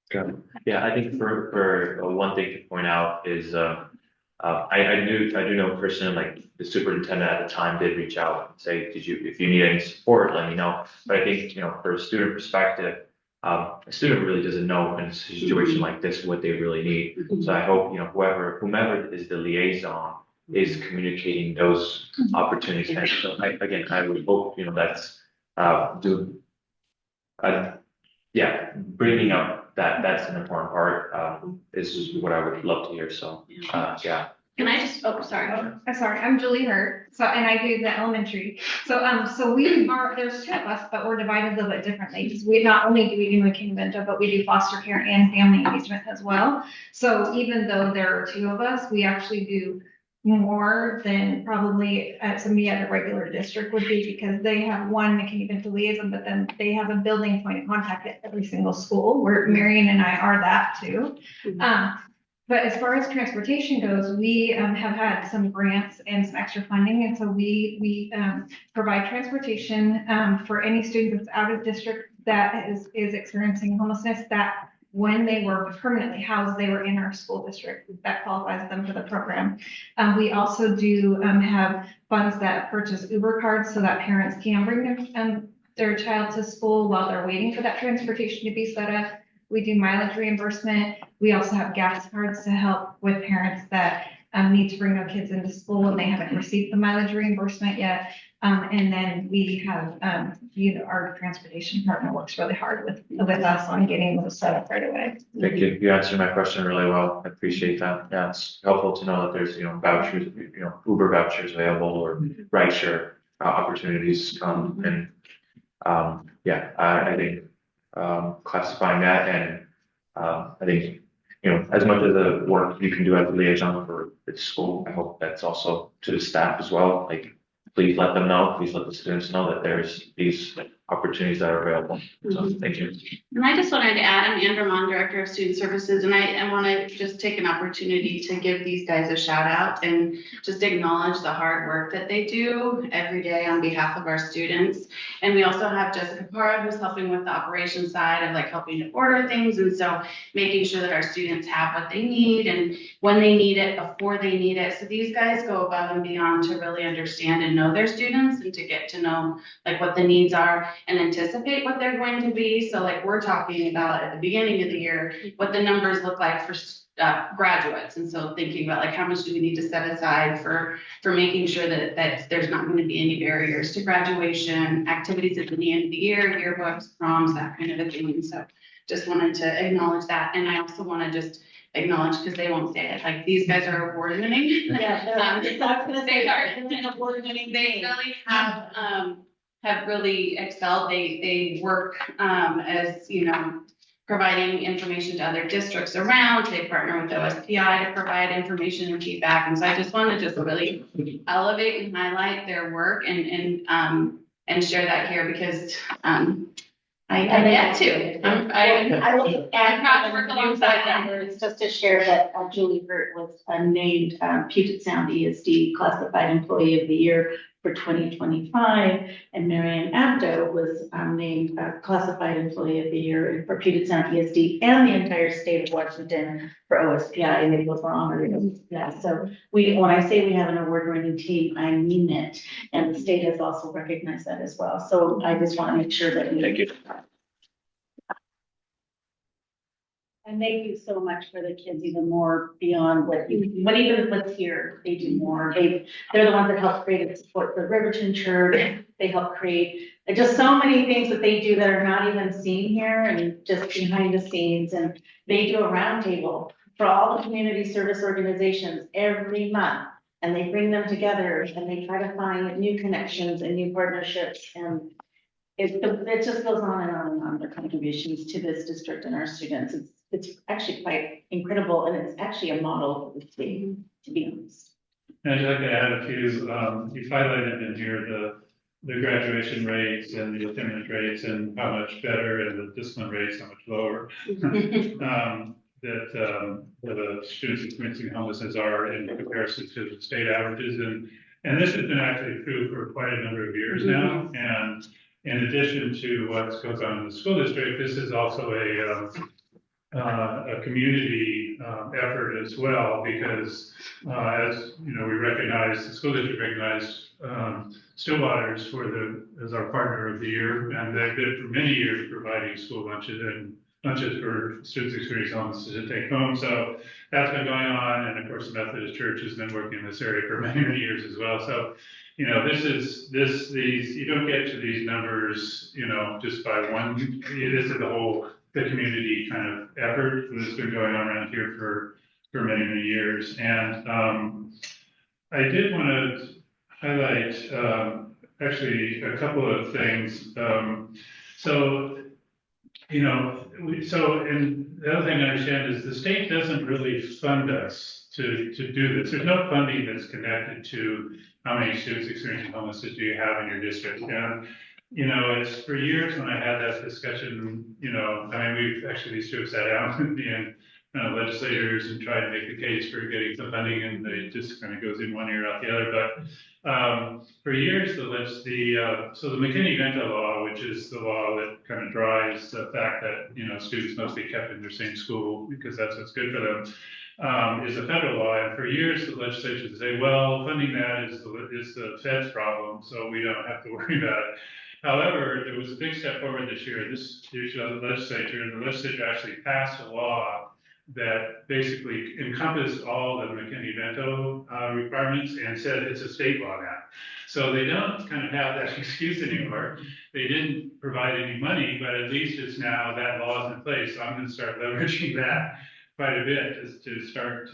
Got it. Yeah, I think for one thing to point out is I do know personally, like the superintendent at the time did reach out and say, if you need any support, let me know. But I think, for a student perspective, a student really doesn't know in a situation like this what they really need. So I hope, whomever is the liaison is communicating those opportunities. And so I would hope, that's bringing up that's an important part is what I would love to hear. So, yeah. Can I just, sorry, I'm Julie Hurt, and I do the elementary. So we are, there's two of us, but we're divided a little bit differently. Because we not only do we do McKinney-Vento, but we do foster care and family engagement as well. So even though there are two of us, we actually do more than probably somebody at a regular district would be, because they have one McKinney-Vento liaison, but then they have a building point of contact at every single school, where Marian and I are that too. But as far as transportation goes, we have had some grants and some extra funding. And so we provide transportation for any student that's out of district that is experiencing homelessness, that when they were permanently housed, they were in our school district. That qualifies them for the program. We also do have funds that purchase Uber cards so that parents can bring their child to school while they're waiting for that transportation to be set up. We do mileage reimbursement. We also have gas cards to help with parents that need to bring their kids into school and they haven't received the mileage reimbursement yet. And then we have, our transportation partner works really hard with us on getting those set up right away. Thank you. You answered my question really well. I appreciate that. Yeah, it's helpful to know that there's, vouchers, Uber vouchers available or rideshare opportunities. Yeah, I think, classifying that and, I think, as much of the work you can do as a liaison for the school, I hope that's also to the staff as well. Like, please let them know, please let the students know that there's these opportunities that are available. So thank you. And I just wanted to add, I'm Anne Vermond, Director of Student Services, and I want to just take an opportunity to give these guys a shout out and just acknowledge the hard work that they do every day on behalf of our students. And we also have Jessica Parra, who's helping with the operations side of like helping to order things. And so making sure that our students have what they need and when they need it, before they need it. So these guys go above and beyond to really understand and know their students and to get to know like what the needs are and anticipate what they're going to be. So like we're talking about at the beginning of the year, what the numbers look like for graduates. And so thinking about like how much do we need to set aside for making sure that there's not going to be any barriers to graduation, activities at the end of the year, yearbooks, proms, that kind of a thing. So just wanted to acknowledge that. And I also want to just acknowledge, because they won't say it, like these guys are award winning. Yeah, they are an award winning. They really have really excelled. They work as providing information to other districts around. They partner with OSPI to provide information and feedback. And so I just want to just really elevate and highlight their work and share that here because I get to. I will I'm proud to work alongside them. It's just to share that Julie Hurt was named Puget Sound ESD Classified Employee of the Year for 2025, and Marianne Abdo was named Classified Employee of the Year for Puget Sound ESD and the entire state of Washington for OSPI, and they both were honored. Yeah, so when I say we have an award-winning team, I mean it, and the state has also recognized that as well. So I just want to make sure that we. Thank you. And thank you so much for the kids, even more beyond what even what's here, they do more. They're the ones that help create and support the Riverton Church. They help create just so many things that they do that are not even seen here and just behind the scenes. And they do a roundtable for all the community service organizations every month. And they bring them together and they try to find new connections and new partnerships. And it just goes on and on and on, their contributions to this district and our students. It's actually quite incredible, and it's actually a model for the state, to be honest. And I'd like to add a few, you've highlighted in here the graduation rates and the attendance rates and how much better, and the discipline rates how much lower. That the students experiencing homelessness are in comparison to the state averages. And this has been actually true for quite a number of years now. And in addition to what goes on in the school district, this is also a community effort as well, because as you know, the school district recognized Stillwaters as our partner of the year, and they've been for many years providing school lunches and lunches for students experiencing homelessness to take home. So that's been going on, and of course the Methodist Church has been working in this area for many years as well. So you don't get to these numbers just by one. This is the community kind of effort that's been going on around here for many years. And I did want to highlight actually a couple of things. And the other thing I understand is the state doesn't really fund us to do this. There's no funding that's connected to how many students experiencing homelessness do you have in your district. And it's for years when I had that discussion, we've actually, these two have sat down with me and legislators and tried to make the case for getting some funding, and it just kind of goes in one ear out the other. But for years, so the McKinney-Vento law, which is the law that kind of drives the fact that, students must be kept in their same school because that's what's good for them, is a federal law. And for years, the legislature would say, well, funding that is the Fed's problem, so we don't have to worry about it. However, there was a big step forward this year. The legislature actually passed a law that basically encompassed all the McKinney-Vento requirements and said it's a state law now. So they don't kind of have that excuse anymore. They didn't provide any money, but at least it's now that law is in place. So I'm going to start leveraging that quite a bit, is to start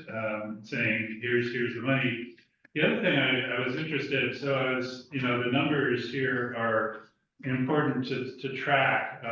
saying, here's the money. The other thing I was interested, so I was, the numbers here are important to track.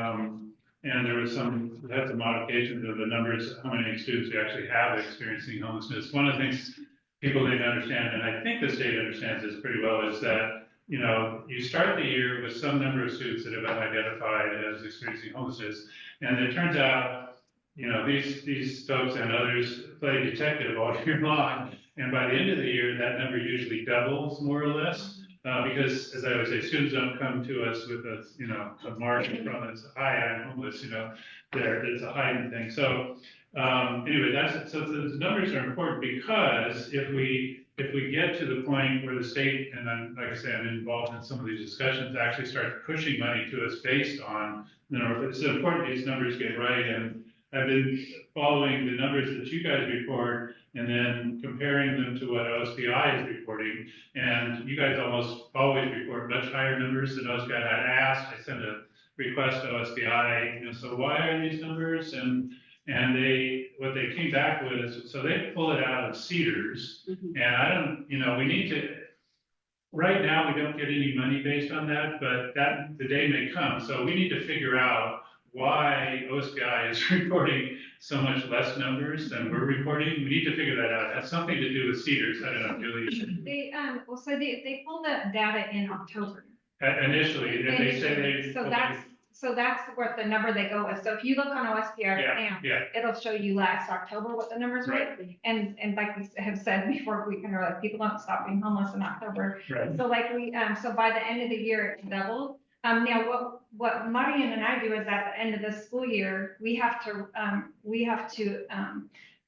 And there was we had some modifications of the numbers, how many students we actually have experiencing homelessness. One of the things people need to understand, and I think the state understands this pretty well, is that, you start the year with some number of students that have been identified as experiencing homelessness. And it turns out, these folks and others play detective all year long. And by the end of the year, that number usually doubles more or less. Because, as I always say, students don't come to us with a mark from us, hi, I'm homeless, it's a hiding thing. So anyway, so the numbers are important, because if we get to the point where the state, and then, like I say, I'm involved in some of these discussions, actually starts pushing money to us based on the number, it's important these numbers get right. And I've been following the numbers that you guys report and then comparing them to what OSPI is reporting. And you guys almost always report much higher numbers than OSPI. I asked, I sent a request to OSPI, so why are these numbers? And what they came back with is, so they pull it out of Cedars. And I don't, we need to, right now, we don't get any money based on that, but the day may come. So we need to figure out why OSPI is reporting so much less numbers than we're reporting. We need to figure that out. It has something to do with Cedars. I don't know, Julie. They pulled the data in October. Initially, and they say they. So that's what the number they go with. So if you look on OSPI, Yeah. it'll show you last October what the numbers were. Right. And like we have said before, we kind of like, people don't stop being homeless in October. Right. So like so by the end of the year, it doubled. Now what Marian and I do is at the end of the school year, we have to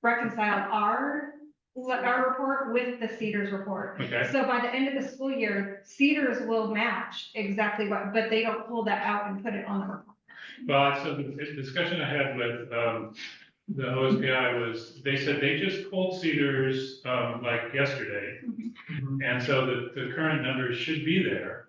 reconcile our report with the Cedars report. Okay. So by the end of the school year, Cedars will match exactly but they don't pull that out and put it on the report. Well, so the discussion I had with the OSPI was, they said they just pulled Cedars like yesterday. And so the current numbers should be there.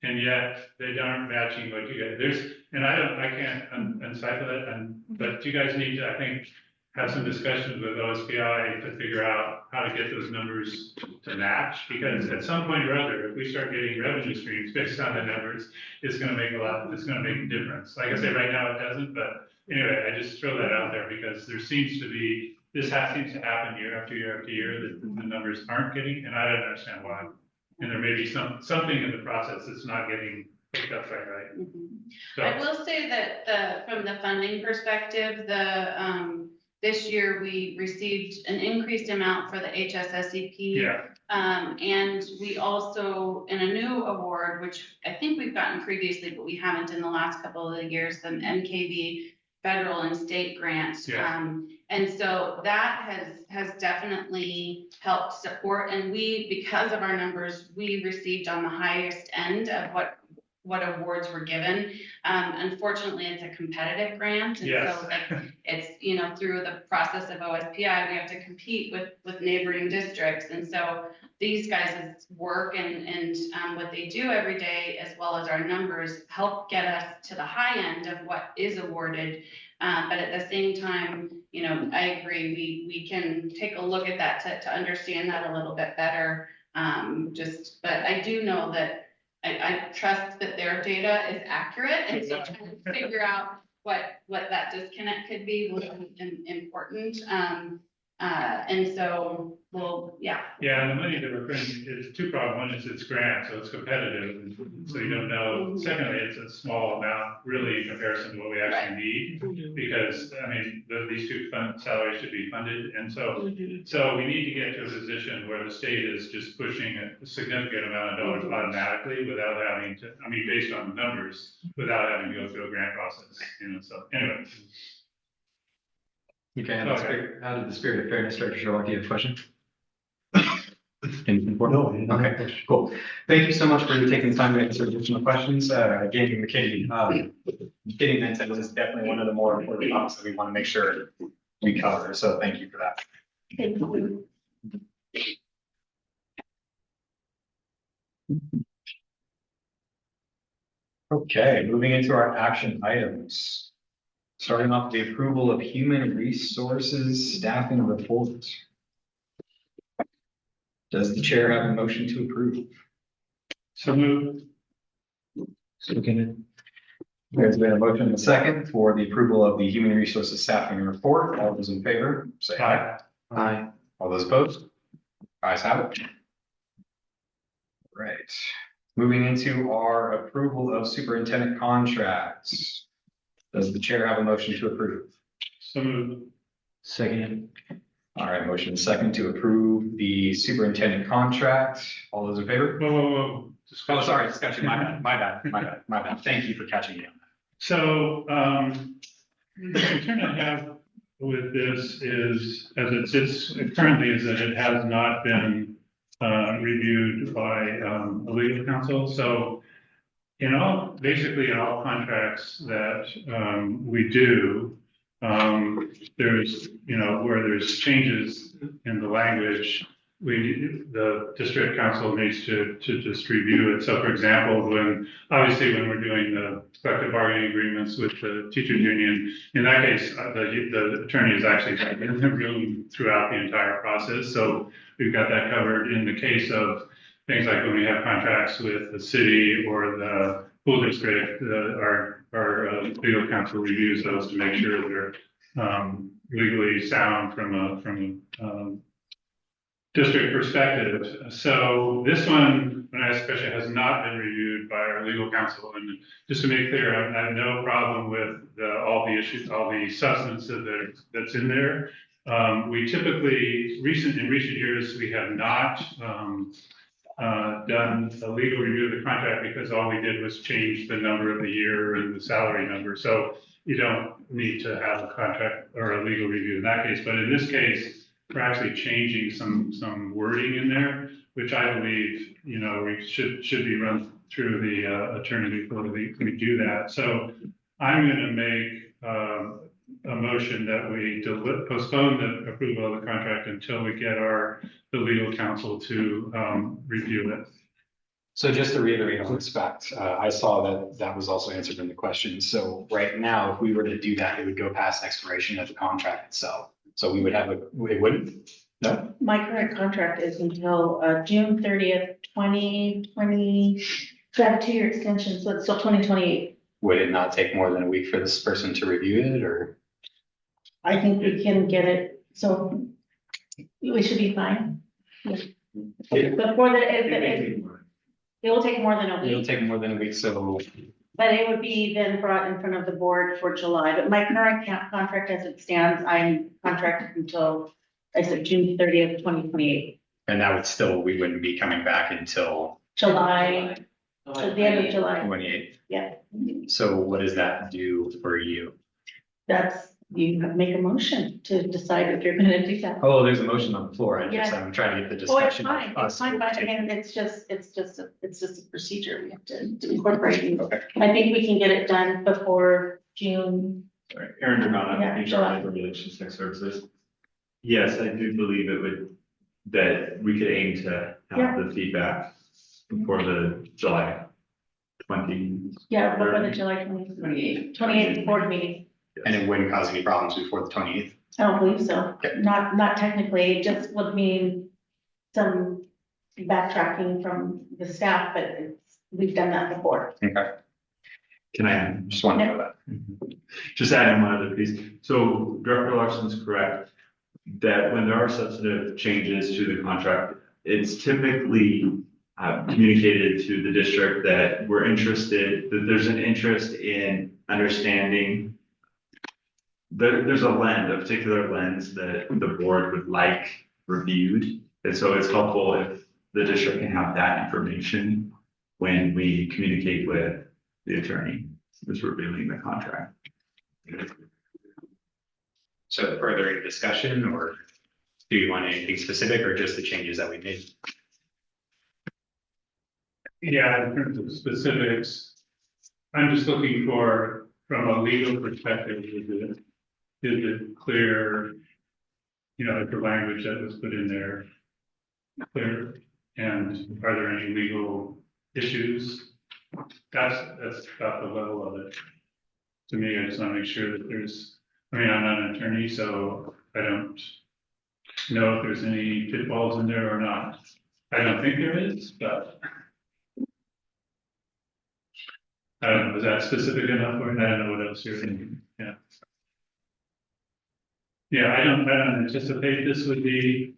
And yet they aren't matching what you guys, and I can't uncipher that, but you guys need to, I think, have some discussions with OSPI to figure out how to get those numbers to match, because at some point or other, if we start getting revenue streams based on the numbers, it's gonna make a difference. Like I say, right now it doesn't, but anyway, I just throw that out there because there seems to be, seems to happen year after year after year, that the numbers aren't getting, and I don't understand why. And there may be something in the process that's not getting picked up right. So, I will say that from the funding perspective, this year we received an increased amount for the HSSEP. yeah, And we also, in a new award, which I think we've gotten previously, but we haven't in the last couple of years, the MKV federal and state grants. Yeah. And so that has definitely helped support, and because of our numbers, we received on the highest end of what awards were given. Unfortunately, it's a competitive grant. And yes. so it's, through the process of OSPI, we have to compete with neighboring districts. And so these guys' work and what they do every day, as well as our numbers, help get us to the high end of what is awarded. But at the same time, I agree, we can take a look at that to understand that a little bit better. But I do know that I trust that their data is accurate, and so trying to figure out what that disconnect could be was important. And so yeah. Yeah, and the money that we're putting, it's two problems. One is it's grant, so it's competitive, and so you don't know. Secondly, it's a small amount, really, in comparison to what we actually need, because, I mean, these two salaries should be funded, and so we need to get to a position where the state is just pushing a significant amount of dollars automatically without having to, I mean, based on the numbers, without having to go through a grant process, so anyway. Okay, out of the spirit of fairness, Director Sherlock, do you have a question? Anything for? No. Okay, cool. Thank you so much for taking the time to answer additional questions. Again, McKinney, getting incentives is definitely one of the more important topics that we want to make sure we cover. So thank you for that. Thank you. Okay, moving into our action items. Starting off with the approval of human resources staffing report. Does the chair have a motion to approve? So moved. Second. There's been a motion and a second for the approval of the human resources staffing report. All those in favor, say aye. Aye. All those opposed? Ayes have it. Right. Moving into our approval of superintendent contracts. Does the chair have a motion to approve? So moved. Second. All right, motion and second to approve the superintendent contract. All those in favor? Whoa. Oh, sorry, discussion. My bad. Thank you for catching me on that. So, the concern I have with this is, as it sits currently, is that it has not been reviewed by a legal counsel. So, basically in all contracts that we do, there's, where there's changes in the language, the district council needs to just review it. So for example, when we're doing the collective bargaining agreements with the teachers union, in that case, the attorney is actually in the room throughout the entire process. So we've got that covered. In the case of things like when we have contracts with the city or the school district, our legal counsel reviews those to make sure they're legally sound from a district perspective. So this one, especially, has not been reviewed by our legal counsel. And just to make clear, I have no problem with all the issues, all the substance that's in there. We typically, in recent years, we have not done a legal review of the contract because all we did was change the number of the year and the salary number. So you don't need to have a contract or a legal review in that case. But in this case, we're actually changing some wording in there, which I believe, we should be run through the attorney before we do that. So I'm going to make a motion that we postpone the approval of the contract until we get the legal counsel to review it. So just to reiterate on respect, I saw that was also answered in the question. So right now, if we were to do that, it would go past expiration of the contract itself. So we would have it wouldn't? No? My current contract is until June 30th, 2020. So I have a 2-year extension, so it's still 2028. Would it not take more than a week for this person to review it, or? I think we can get it, so we should be fine. Before it will take more than a It'll week, take more than a week, so but it would be then brought in front of the board for July. But my current contract as it stands, I'm contracted until, I said, June 30th, 2028. and that would still, we wouldn't be coming back until July, at the end of July. 28th. Yeah, So what does that do for you? you make a motion to decide if you're gonna do that. Oh, there's a motion on the floor. I'm Yeah. trying to get the Oh, it's discussion. fine, of it's us fine, but taking- again, it's just a procedure we have to incorporate. Okay. I think we can get it done before June. Aaron Germano, Yeah, HR July. Labor Relations Tech Services. Yes, I do believe that we could aim to Yeah. have the feedback before the July 20. Yeah, before the July 28th board meeting. And it wouldn't cause any problems before the 28th. I don't believe so. Okay. Not technically, it just would mean some backtracking from the staff, but we've done that before. Okay, Can I add? just want to know that. Just adding one other piece. So Director Larson's correct that when there are substantive changes to the contract, it's typically communicated to the district that that there's an interest in understanding. There's a particular lens that the board would like reviewed. And so it's helpful if the district can have that information when we communicate with the attorney who's reviewing the contract. So further discussion, or do you want anything specific, or just the changes that we made? Yeah, in terms of specifics, I'm just looking for, from a legal perspective, is it clear, the language that was put in there clear? And are there any legal issues. That's about the level of it. To me, I just want to make sure that I'm not an attorney, so I don't know if there's any pitfalls in there or not. I don't think there is, but I don't know, is that specific enough, or I don't know what else you're thinking, yeah. Yeah, I don't anticipate this would be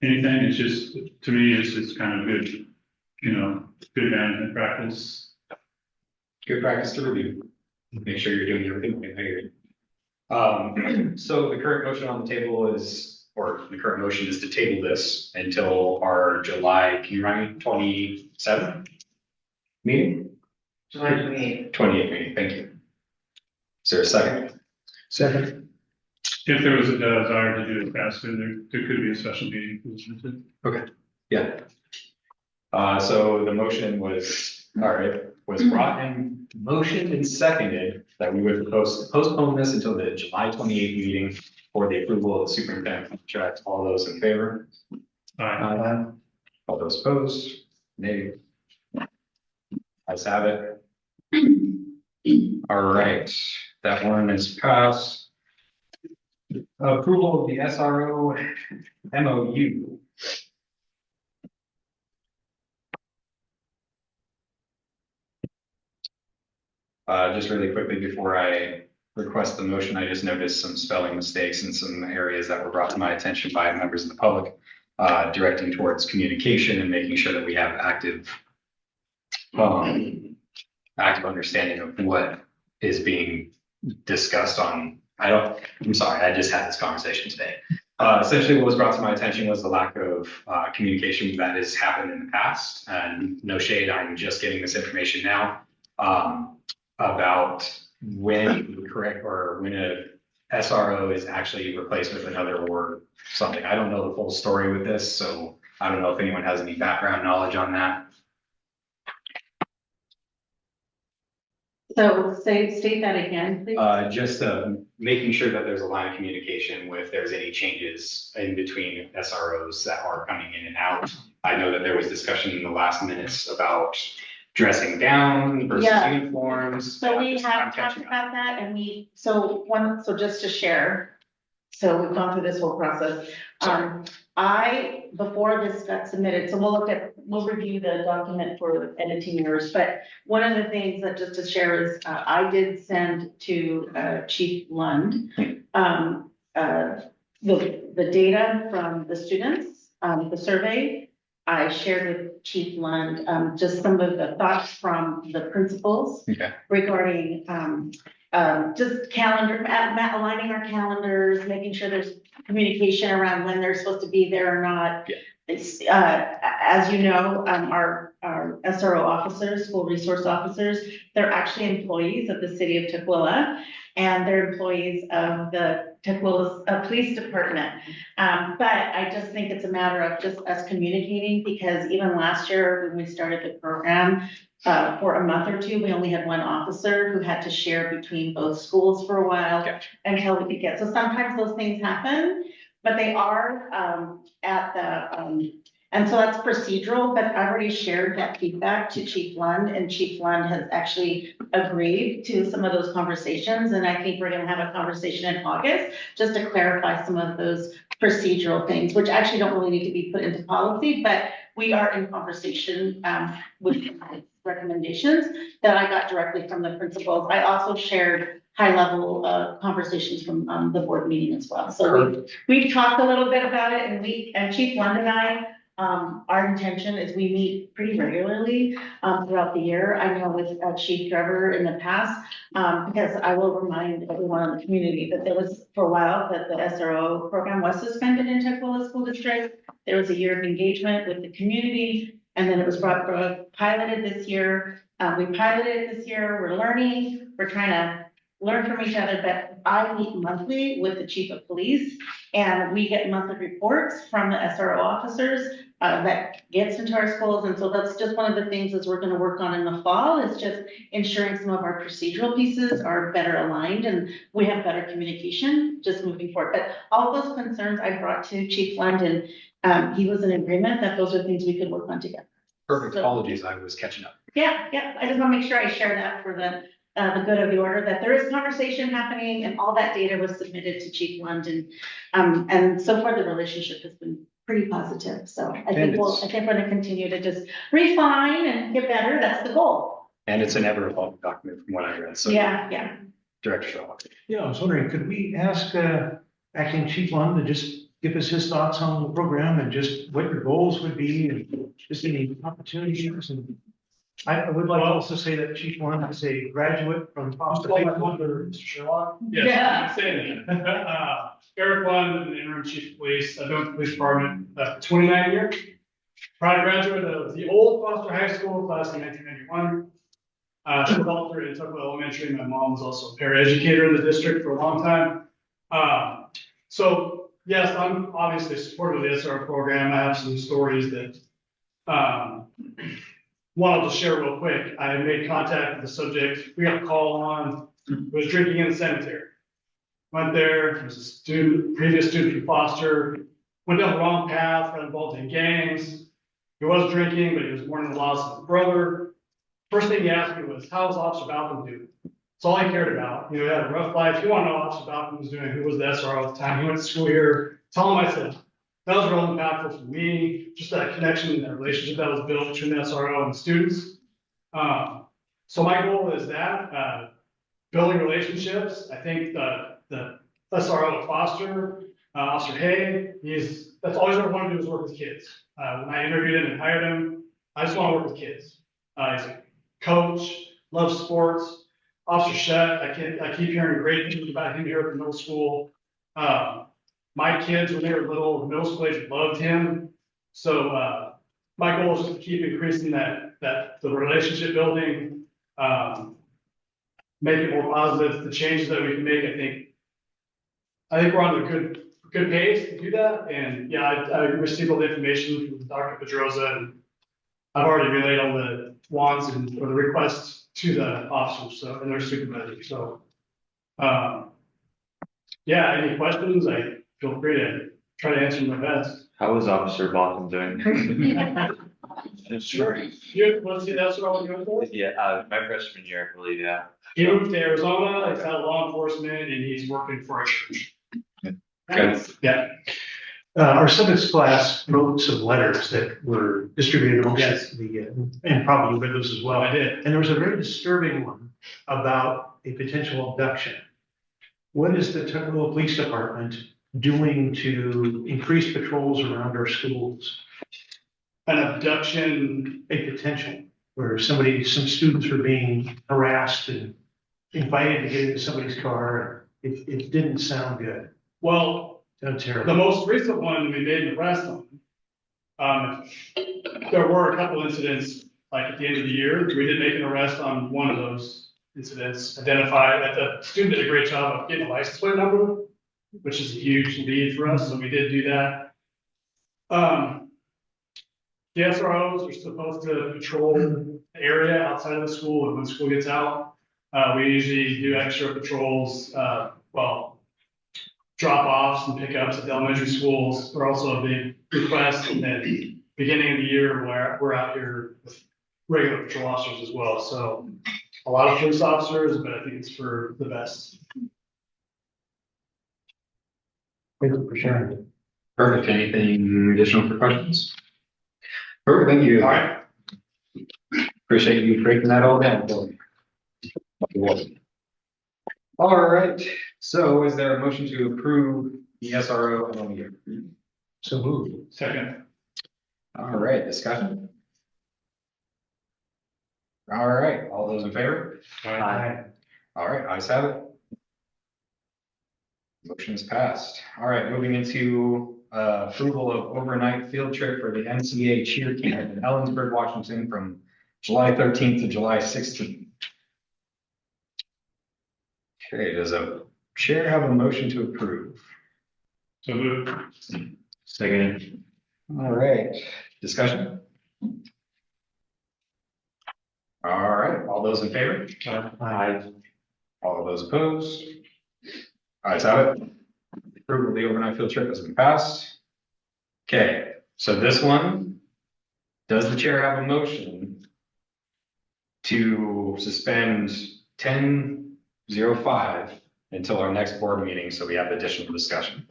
anything, it's just, to me, it's just kind of good, good management practice. Good practice to review. Make sure you're doing everything right here. So the current motion on the table is, or the current motion is to table this until our July, can you remind me, 27th meeting? July 28th. 28th meeting, thank you. Is there a second? Second. If there was a desire to do it faster, there could be a special meeting. Okay, yeah. So the motion was, was brought in, motioned and seconded that we would postpone this until the July 28th meeting for the approval of the superintendent contract. All those in favor? Aye. All those opposed? Nay. Ayes have it. All right, that one is passed. Approval of the SRO MOU. Just really quickly before I request the motion, I just noticed some spelling mistakes in some areas that were brought to my attention by members of the public, directing towards communication and making sure that we have active understanding of what is being discussed on. I'm sorry, I just had this conversation today. Essentially what was brought to my attention was the lack of communication that has happened in the past, and no shade, I'm just getting this information now. About when correct or when a SRO is actually replaced with another or something. I don't know the full story with this, so I don't know if anyone has any background knowledge on that. So state that again, please. Just making sure that there's a line of communication with there's any changes in between SROs that are coming in and out. I know that there was discussion in the last minutes about dressing down versus Yeah. uniforms. So we I'm have catching talked up. about that and so just to share. So we've gone through this whole process. Before this got submitted, so we'll review the document for editing errors, but one of the things that just to share is, I did send to, Chief Lund, the data from the students, the survey. I shared with Chief Lund, just some of the thoughts from the principals regarding, just calendar, aligning our calendars, making sure there's communication around when they're supposed to be there or not. It's, as you know, our SRO officers, school resource officers, they're actually employees of the city of Tukwila, and they're employees of the Tukwila Police Department. But I just think it's a matter of just us communicating, because even last year when we started the program, for a month or two, we only had one officer who had to share between both schools for a while until we could get. So sometimes those things happen, but they are at the, and so that's procedural, but I already shared that feedback to Chief Lund, and Chief Lund has actually agreed to some of those conversations. And I think we're gonna have a conversation in August just to clarify some of those procedural things, which actually don't really need to be put into policy, but we are in conversation with recommendations that I got directly from the principals. I also shared high-level conversations from the board meeting as well. So we've talked a little bit about it, and Chief Lund and I, our intention is we meet pretty regularly throughout the year. I know with Chief Trevor in the past, because I will remind everyone in the community that there was for a while that the SRO program was suspended in Tukwila School District. There was a year of engagement with the community, and then it was piloted this year. We piloted it this year. We're learning. We're trying to learn from each other, but I meet monthly with the chief of police, and we get monthly reports from the SRO officers that gets into our schools. And so that's just one of the things that we're going to work on in the fall, is just ensuring some of our procedural pieces are better aligned and we have better communication just moving forward. But all those concerns I brought to Chief Lund, and he was in agreement that those are things we could work on together. Perfect. So- Apologies, I was catching up. Yeah, I just want to make sure I share that for the good of the order, that there is conversation happening and all that data was submitted to Chief London. And so far the relationship has been pretty positive. So I think we're gonna continue to just refine and get better. That's the goal. And it's an ever-evolving document from what I read, so. Yeah. Director Shaw. Yeah, I was wondering, could we ask Acting Chief Lund to just give us his thoughts on the program and just what your goals would be and just any opportunities? And I would like to also say that Chief Lund is a graduate from Foster. Mr. Sherlock? Yes, I'm saying that. Eric Lund, the interim chief of police. I've been with the police department 29 years. Proud graduate of the old Foster High School, class of 1991. Developed in Tuckahoe Elementary. My mom was also a paraeducator in the district for a long time. So yes, I'm obviously supportive of the SRO program. I have some stories that wanted to share real quick. I made contact with the subject. We got a call on, was drinking in the cemetery. Went there, was a student, previous student from Foster, went down the wrong path, got involved in gangs. He was drinking, but he was mourning the loss of his brother. First thing he asked me was, how's Officer Balcom doing? That's all he cared about. You know, he had a rough life. You want to know what Officer Balcom was doing, who was the SRO at the time. He went to school here. Tell him I said, that was real impactful for me, just that connection and that relationship that was built between the SRO and the students. So my goal is that, building relationships. I think the SRO at Foster, Officer Hay, that's all he's ever wanted to do is work with kids. When I interviewed him and hired him, I just want to work with kids. He's a coach, loves sports. Officer Shet, I keep hearing great things about him here at the middle school. My kids, when they were little, the middle school age, loved him. So my goal is just to keep increasing the relationship building, make it more positive, the changes that we can make. I think we're on a good pace to do that. And yeah, I received all the information from Dr. Pedroza, and I've already relayed all the wants or the requests to the officers, so, and their supervisors. So, yeah, any questions? I feel free to try to answer my best. How is Officer Balcom doing? Sure. You want to see that's what I'm going for? Yeah, my freshman year, I believe, yeah. He moved to Arizona, he's out of law enforcement, and he's working for a church. Good. Yeah. Our civics class wrote some letters that were distributed amongst and probably you read those as well. I did. And there was a very disturbing one about a potential abduction. What is the Tuckahoe Police Department doing to increase patrols around our schools? An abduction. A potential where some students are being harassed and invited to get into somebody's car. It didn't sound good. Well, Sounds terrible. the most recent one we made an arrest on. There were a couple incidents, like at the end of the year, we did make an arrest on one of those incidents, identified that the student did a great job of getting a license plate number, which is a huge lead for us, so we did do that. The SROs are supposed to patrol the area outside of the school, and when school gets out, we usually do extra patrols, drop-offs and pickups at the elementary schools are also a big request. And then beginning of the year, we're out here with regular patrol officers as well. So a lot of police officers, but I think it's for the best. Thank you for sharing. Perfect. Anything additional for questions? Perfect. Thank you. All right. Appreciate you breaking that all down. All right. So is there a motion to approve the SRO MOU? So moved. Second. All right, discussion. All right, all those in favor? Aye. All right, ayes have it. Motion is passed. All right, moving into approval of overnight field trip for the NCAA cheer camp in Ellensburg, Washington from July 13th to July 16th. Okay, does a chair have a motion to approve? So moved. Second. All right, discussion? All right, all those in favor? Aye. All of those opposed? Ayes have it. Approval of the overnight field trip has been passed. Okay, so this one Does the chair have a motion to suspend 10:05 until our next board meeting, so we have additional discussion?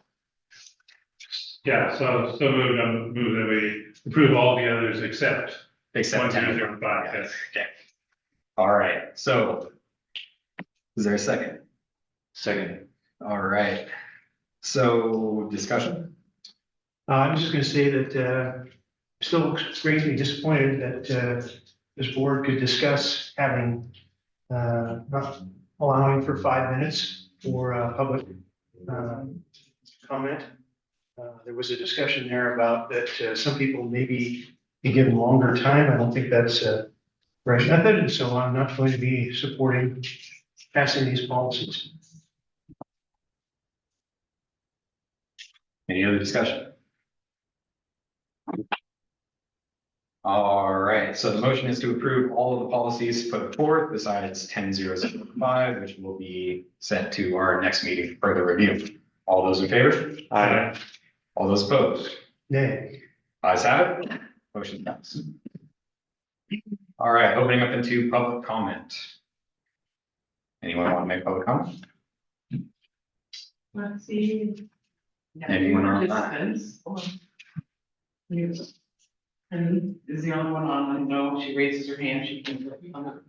Yeah, so move that we approve all the others except Except 10. 1005, yes. Okay. All right, so is there a second? Second. All right, so discussion? I'm just gonna say that, still greatly disappointed that, this board could discuss having, not allowing for 5 minutes for, public, comment. There was a discussion there about that, some people maybe be given longer time. I don't think that's a right method, and so I'm not going to be supporting passing these policies. Any other discussion? All right, so the motion is to approve all of the policies put forth besides 10:05, which will be sent to our next meeting for further review. All those in favor? Aye. All those opposed? Nay. Ayes have it. Motion passes. All right, opening up into public comment. Anyone want to make public comment? Let's see. Anyone on? And is the only one on, no, she raises her hand, she can. Otherwise,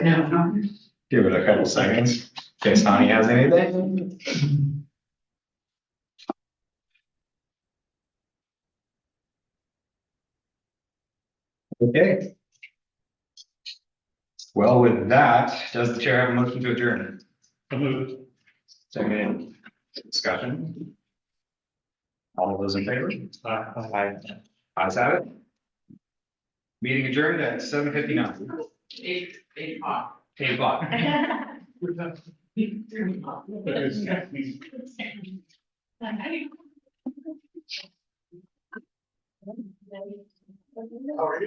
no. Give it a couple seconds, in case Tani has anything. Okay. Well, with that, does the chair have a motion to adjourn? So moved. Second, discussion. All of those in favor? Aye. Ayes have it. Meeting adjourned at 7:59. 8 o'clock. 8 o'clock. Already?